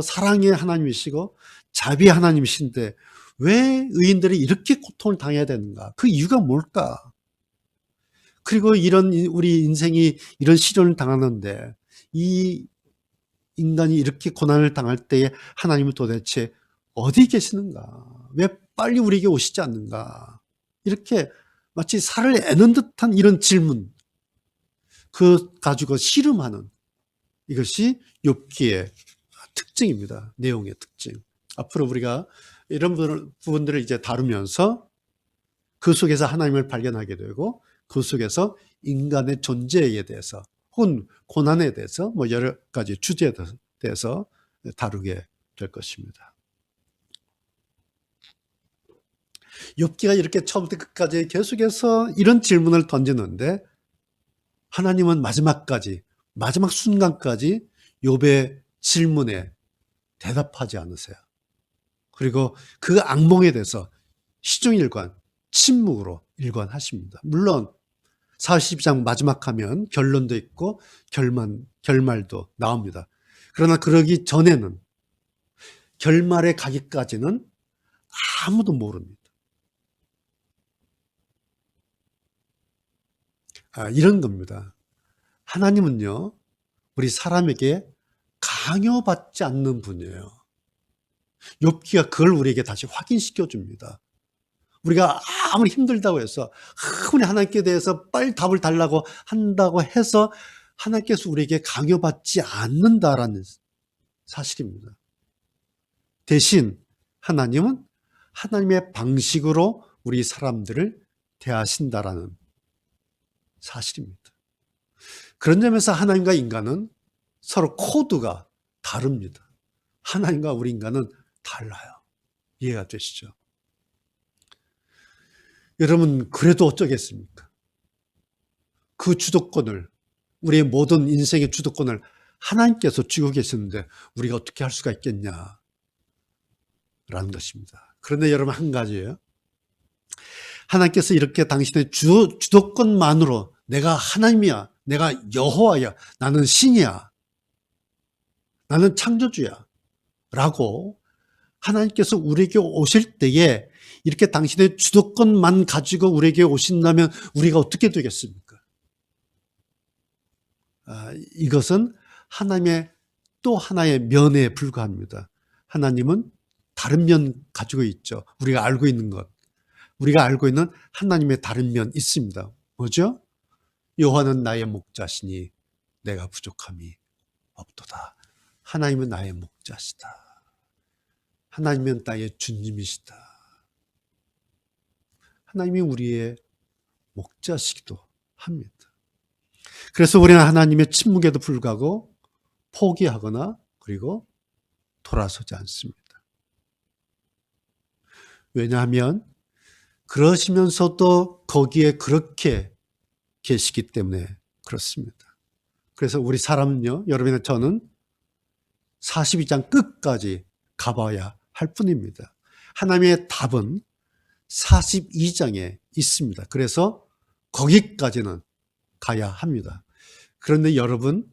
사랑의 하나님이시고 자비의 하나님이신데 왜 의인들이 이렇게 고통을 당해야 되는가? 그 이유가 뭘까? 그리고 우리 인생이 이런 시련을 당하는데 이 인간이 이렇게 고난을 당할 때에 하나님은 도대체 어디 계시는가? 왜 빨리 우리에게 오시지 않는가? 이렇게 마치 살을 애는 듯한 이런 질문, 그 가지고 씨름하는, 이것이 욥기의 특징입니다. 내용의 특징. 앞으로 우리가 이런 부분들을 이제 다루면서 그 속에서 하나님을 발견하게 되고 그 속에서 인간의 존재에 대해서 혹은 고난에 대해서 여러 가지 주제에 대해서 다루게 될 것입니다. 욥기가 이렇게 처음부터 끝까지 계속해서 이런 질문을 던지는데 하나님은 마지막 순간까지 욥의 질문에 대답하지 않으세요. 그리고 그 악몽에 대해서 시종일관, 침묵으로 일관하십니다. 물론 42장 마지막 하면 결론도 있고 결말도 나옵니다. 그러나 그러기 전에는 결말에 가기까지는 아무도 모릅니다. 이런 겁니다. 하나님은요, 우리 사람에게 강요받지 않는 분이에요. 욥기가 그걸 우리에게 다시 확인시켜 줍니다. 우리가 아무리 힘들다고 해서 아무리 하나님께 대해서 빨리 답을 달라고 한다고 해서 하나님께서 우리에게 강요받지 않는다라는 사실입니다. 대신 하나님은 하나님의 방식으로 우리 사람들을 대하신다라는 사실입니다. 그런 점에서 하나님과 인간은 서로 코드가 다릅니다. 하나님과 우리 인간은 달라요. 이해가 되시죠? 여러분, 그래도 어쩌겠습니까? 그 주도권을, 우리의 모든 인생의 주도권을 하나님께서 쥐고 계시는데 우리가 어떻게 할 수가 있겠냐? 라는 것입니다. 그런데 여러분, 한 가지예요. 하나님께서 이렇게 당신의 주도권만으로 내가 하나님이야, 내가 여호와야, 나는 신이야, 나는 창조주야 라고 하나님께서 우리에게 오실 때에 이렇게 당신의 주도권만 가지고 우리에게 오신다면 우리가 어떻게 되겠습니까? 이것은 하나님의 또 하나의 면에 불과합니다. 하나님은 다른 면 가지고 있죠. 우리가 알고 있는 것. 우리가 알고 있는 하나님의 다른 면 있습니다. 뭐죠? 여호와는 나의 목자시니 내가 부족함이 없도다. 하나님은 나의 목자시다. 하나님은 나의 주님이시다. 하나님이 우리의 목자시기도 합니다. 그래서 우리는 하나님의 침묵에도 불구하고 포기하거나 그리고 돌아서지 않습니다. 왜냐하면 그러시면서도 거기에 그렇게 계시기 때문에 그렇습니다. 그래서 우리 사람은요, 여러분이나 저는 42장 끝까지 가봐야 할 뿐입니다. 하나님의 답은 42장에 있습니다. 그래서 거기까지는 가야 합니다. 그런데 여러분,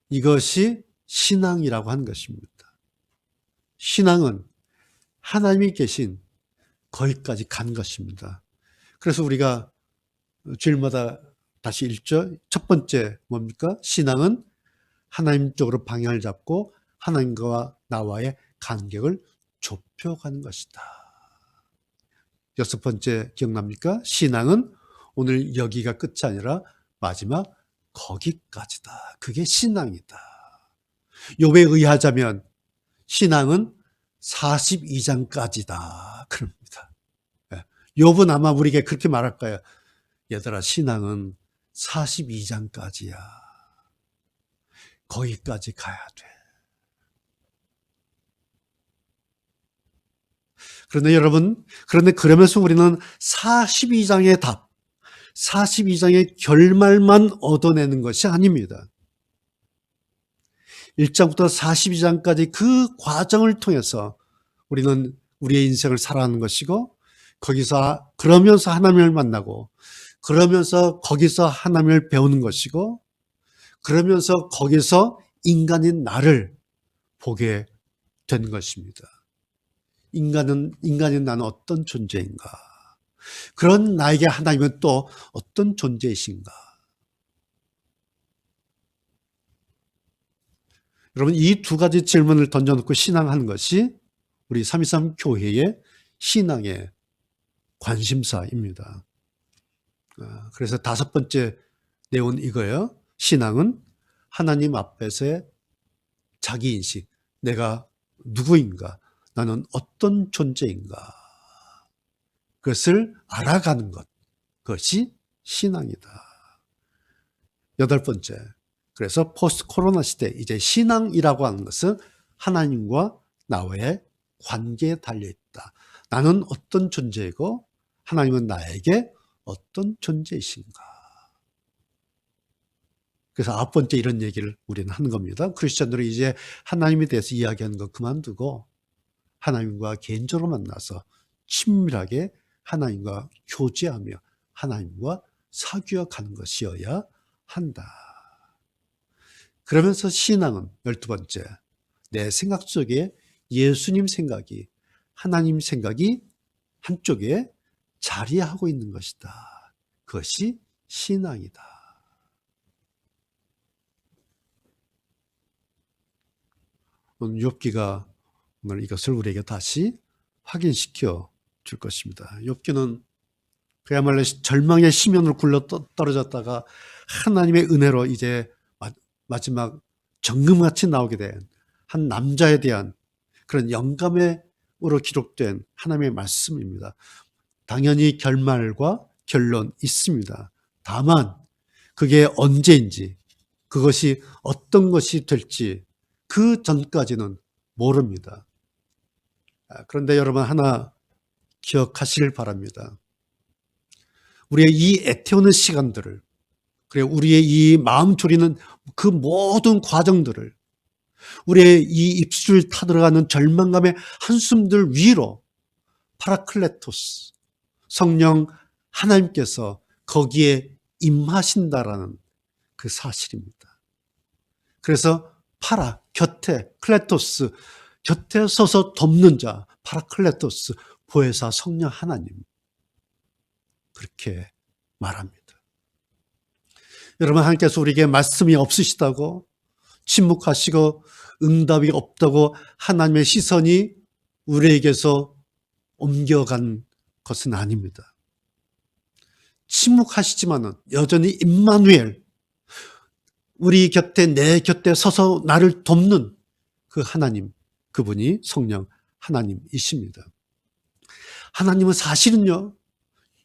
이것이 신앙이라고 하는 것입니다. 신앙은 하나님이 계신 거기까지 간 것입니다. 그래서 우리가 주일마다 다시 읽죠. 첫 번째 뭡니까? 신앙은 하나님 쪽으로 방향을 잡고 하나님과 나와의 간격을 좁혀가는 것이다. 여섯 번째 기억납니까? 신앙은 오늘 여기가 끝이 아니라 마지막 거기까지다. 그게 신앙이다. 욥에 의하자면 신앙은 42장까지다. 그럽니다. 예. 욥은 아마 우리에게 그렇게 말할 거예요. 얘들아, 신앙은 42장까지야. 거기까지 가야 돼. 그런데 여러분, 그러면서 우리는 42장의 답, 42장의 결말만 얻어내는 것이 아닙니다. 1장부터 42장까지 그 과정을 통해서 우리는 우리의 인생을 살아가는 것이고, 그러면서 하나님을 만나고, 그러면서 거기서 하나님을 배우는 것이고, 그러면서 거기서 인간인 나를 보게 된 것입니다. 인간인 나는 어떤 존재인가? 그런 나에게 하나님은 또 어떤 존재이신가? 여러분, 이 두 가지 질문을 던져놓고 신앙하는 것이 우리 323 교회의 신앙의 관심사입니다. 그래서 다섯 번째 내용은 이거예요. 신앙은 하나님 앞에서의 자기인식, 내가 누구인가, 나는 어떤 존재인가, 그것을 알아가는 것, 그것이 신앙이다. 여덟 번째, 그래서 포스트 코로나 시대, 이제 신앙이라고 하는 것은 하나님과 나와의 관계에 달려있다. 나는 어떤 존재이고 하나님은 나에게 어떤 존재이신가. 그래서 아홉 번째 이런 얘기를 우리는 하는 겁니다. 크리스천들은 이제 하나님에 대해서 이야기하는 거 그만두고 하나님과 개인적으로 만나서 친밀하게 하나님과 교제하며 하나님과 사귀어 가는 것이어야 한다. 그러면서 신앙은 12번째, 내 생각 속에 예수님 생각이, 하나님 생각이 한쪽에 자리하고 있는 것이다. 그것이 신앙이다. 오늘 욥기가 오늘 이것을 우리에게 다시 확인시켜 줄 것입니다. 욥기는 그야말로 절망의 심연을 굴러 떨어졌다가 하나님의 은혜로 이제 마지막 정금같이 나오게 된 한 남자에 대한 그런 영감으로 기록된 하나님의 말씀입니다. 당연히 결말과 결론 있습니다. 다만 그게 언제인지, 그것이 어떤 것이 될지 그 전까지는 모릅니다. 그런데 여러분 하나 기억하시길 바랍니다. 우리의 이 애태우는 시간들을, 그리고 우리의 이 마음 졸이는 그 모든 과정들을, 우리의 이 입술 타들어가는 절망감의 한숨들 위로 파라클레토스, 성령 하나님께서 거기에 임하신다라는 그 사실입니다. 그래서 곁에, 클레토스, 곁에 서서 돕는 자, 파라클레토스, 보혜사 성령 하나님, 그렇게 말합니다. 여러분, 하나님께서 우리에게 말씀이 없으시다고, 침묵하시고 응답이 없다고 하나님의 시선이 우리에게서 옮겨간 것은 아닙니다. 침묵하시지만은 여전히 임마누엘, 우리 곁에, 내 곁에 서서 나를 돕는 그 하나님, 그분이 성령 하나님이십니다. 하나님은 사실은요,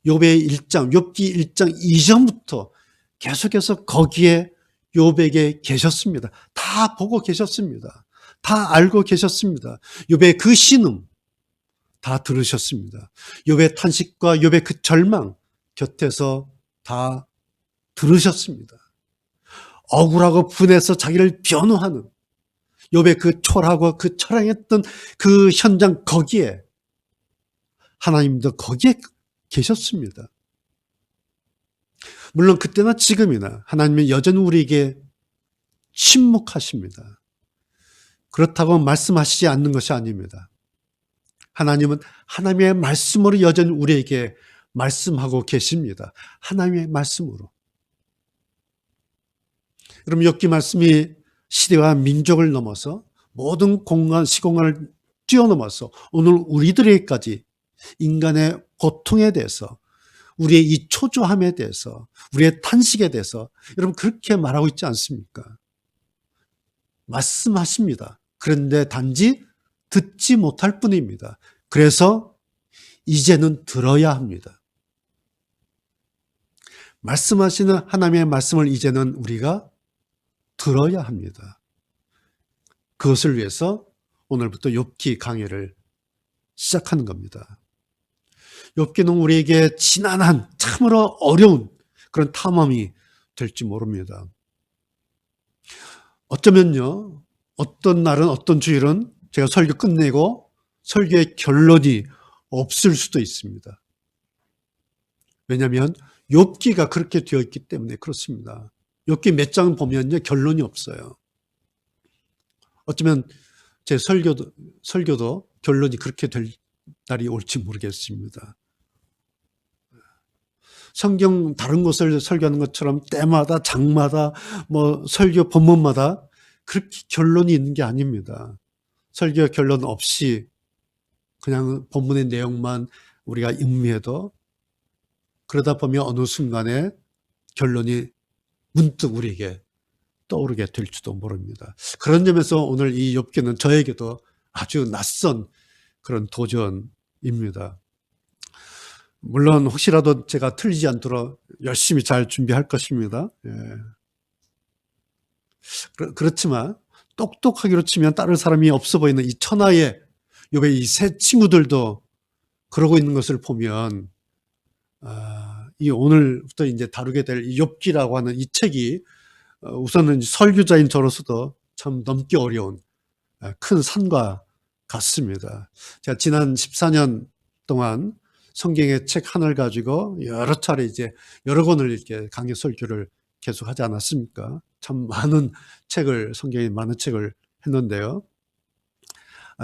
욥의 1장, 욥기 1장 이전부터 계속해서 거기에 욥에게 계셨습니다. 다 보고 계셨습니다. 다 알고 계셨습니다. 욥의 그 신음 다 들으셨습니다. 욥의 탄식과 욥의 그 절망 곁에서 다 들으셨습니다. 억울하고 분해서 자기를 변호하는 욥의 그 초라하고 그 처량했던 그 현장, 거기에 하나님도 거기에 계셨습니다. 물론 그때나 지금이나 하나님은 여전히 우리에게 침묵하십니다. 그렇다고 말씀하시지 않는 것이 아닙니다. 하나님은 하나님의 말씀으로 여전히 우리에게 말씀하고 계십니다. 하나님의 말씀으로. 여러분, 욥기 말씀이 시대와 민족을 넘어서 모든 공간, 시공간을 뛰어넘어서 오늘 우리들에게까지 인간의 고통에 대해서, 우리의 이 초조함에 대해서, 우리의 탄식에 대해서 여러분 그렇게 말하고 있지 않습니까? 말씀하십니다. 그런데 단지 듣지 못할 뿐입니다. 그래서 이제는 들어야 합니다. 말씀하시는 하나님의 말씀을 이제는 우리가 들어야 합니다. 그것을 위해서 오늘부터 욥기 강해를 시작하는 겁니다. 욥기는 우리에게 지난한 참으로 어려운 그런 탐험이 될지 모릅니다. 어쩌면요, 어떤 날은 어떤 주일은 제가 설교 끝내고 설교의 결론이 없을 수도 있습니다. 왜냐하면 욥기가 그렇게 되어 있기 때문에 그렇습니다. 욥기 몇 장 보면요, 결론이 없어요. 어쩌면 제 설교도 결론이 그렇게 될 날이 올지 모르겠습니다. 성경 다른 곳을 설교하는 것처럼 때마다 장마다 설교 본문마다 그렇게 결론이 있는 게 아닙니다. 설교 결론 없이 그냥 본문의 내용만 우리가 음미해도 그러다 보면 어느 순간에 결론이 문득 우리에게 떠오르게 될지도 모릅니다. 그런 점에서 오늘 이 욥기는 저에게도 아주 낯선 그런 도전입니다. 물론 혹시라도 제가 틀리지 않도록 열심히 잘 준비할 것입니다. 예. 그렇지만 똑똑하기로 치면 따를 사람이 없어 보이는 이 천하의 욥의 이 세 친구들도 그러고 있는 것을 보면 이 오늘부터 이제 다루게 될 이 욥기라고 하는 이 책이 우선은 설교자인 저로서도 참 넘기 어려운 큰 산과 같습니다. 제가 지난 14년 동안 성경의 책 하나를 가지고 여러 차례 이제 여러 권을 이렇게 강의 설교를 계속 하지 않았습니까? 참 많은 책을, 성경에 많은 책을 했는데요.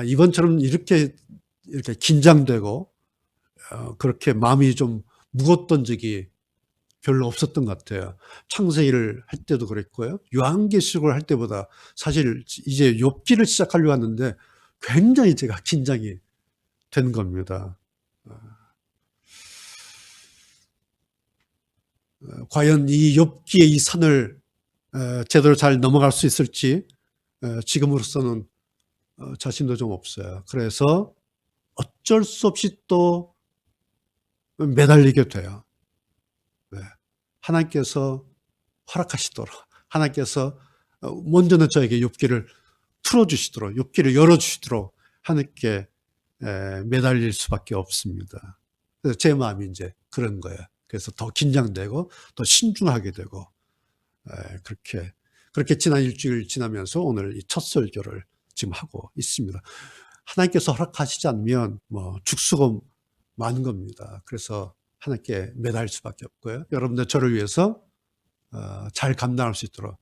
이번처럼 이렇게 긴장되고 그렇게 마음이 좀 무겁던 적이 별로 없었던 것 같아요. 창세기를 할 때도 그랬고요. 요한계시록을 할 때보다 사실 이제 욥기를 시작하려고 하는데 굉장히 제가 긴장이 된 겁니다. 과연 이 욥기의 이 산을 제대로 잘 넘어갈 수 있을지 지금으로서는 자신도 좀 없어요. 그래서 어쩔 수 없이 또 매달리게 돼요. 하나님께서 허락하시도록, 하나님께서 먼저는 저에게 욥기를 풀어주시도록, 욥기를 열어주시도록 하나님께 매달릴 수밖에 없습니다. 그래서 제 마음이 이제 그런 거예요. 그래서 더 긴장되고 더 신중하게 되고 그렇게 지난 일주일 지나면서 오늘 이 첫 설교를 지금 하고 있습니다. 하나님께서 허락하시지 않으면 죽수고 많은 겁니다. 그래서 하나님께 매달릴 수밖에 없고요. 여러분들 저를 위해서 잘 감당할 수 있도록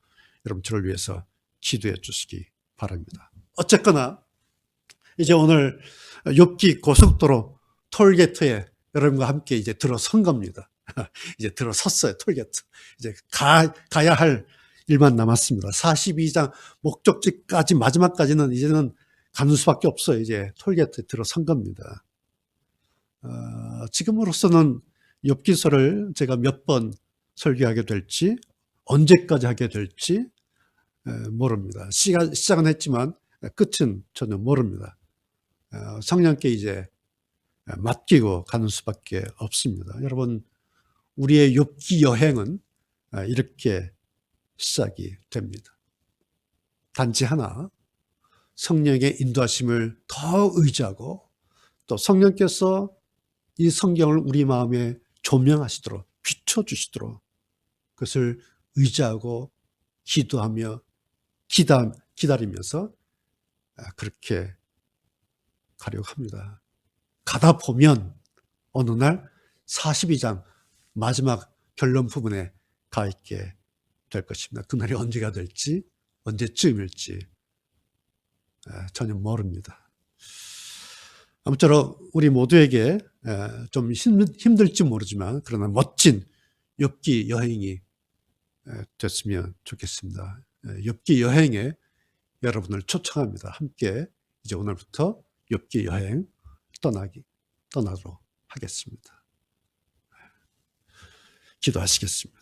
여러분 저를 위해서 기도해 주시기 바랍니다. 어쨌거나 이제 오늘 욥기 고속도로 톨게이트에 여러분과 함께 이제 들어선 겁니다. 이제 들어섰어요. 톨게이트. 이제 가야 할 일만 남았습니다. 42장 목적지까지 마지막까지는 이제는 가는 수밖에 없어요. 이제 톨게이트에 들어선 겁니다. 지금으로서는 욥기서를 제가 몇 번 설교하게 될지 언제까지 하게 될지 모릅니다. 시작은 했지만 끝은 전혀 모릅니다. 성령께 이제 맡기고 가는 수밖에 없습니다. 여러분 우리의 욥기 여행은 이렇게 시작이 됩니다. 단지 하나 성령의 인도하심을 더 의지하고 또 성령께서 이 성경을 우리 마음에 조명하시도록 비춰주시도록 그것을 의지하고 기도하며 기다리면서 그렇게 가려고 합니다. 가다 보면 어느 날 42장 마지막 결론 부분에 가 있게 될 것입니다. 그날이 언제가 될지 언제쯤일지 전혀 모릅니다. 아무쪼록 우리 모두에게 좀 힘들지 모르지만 그러나 멋진 욥기 여행이 됐으면 좋겠습니다. 욥기 여행에 여러분을 초청합니다. 함께 이제 오늘부터 욥기 여행 떠나도록 하겠습니다. 기도하시겠습니다.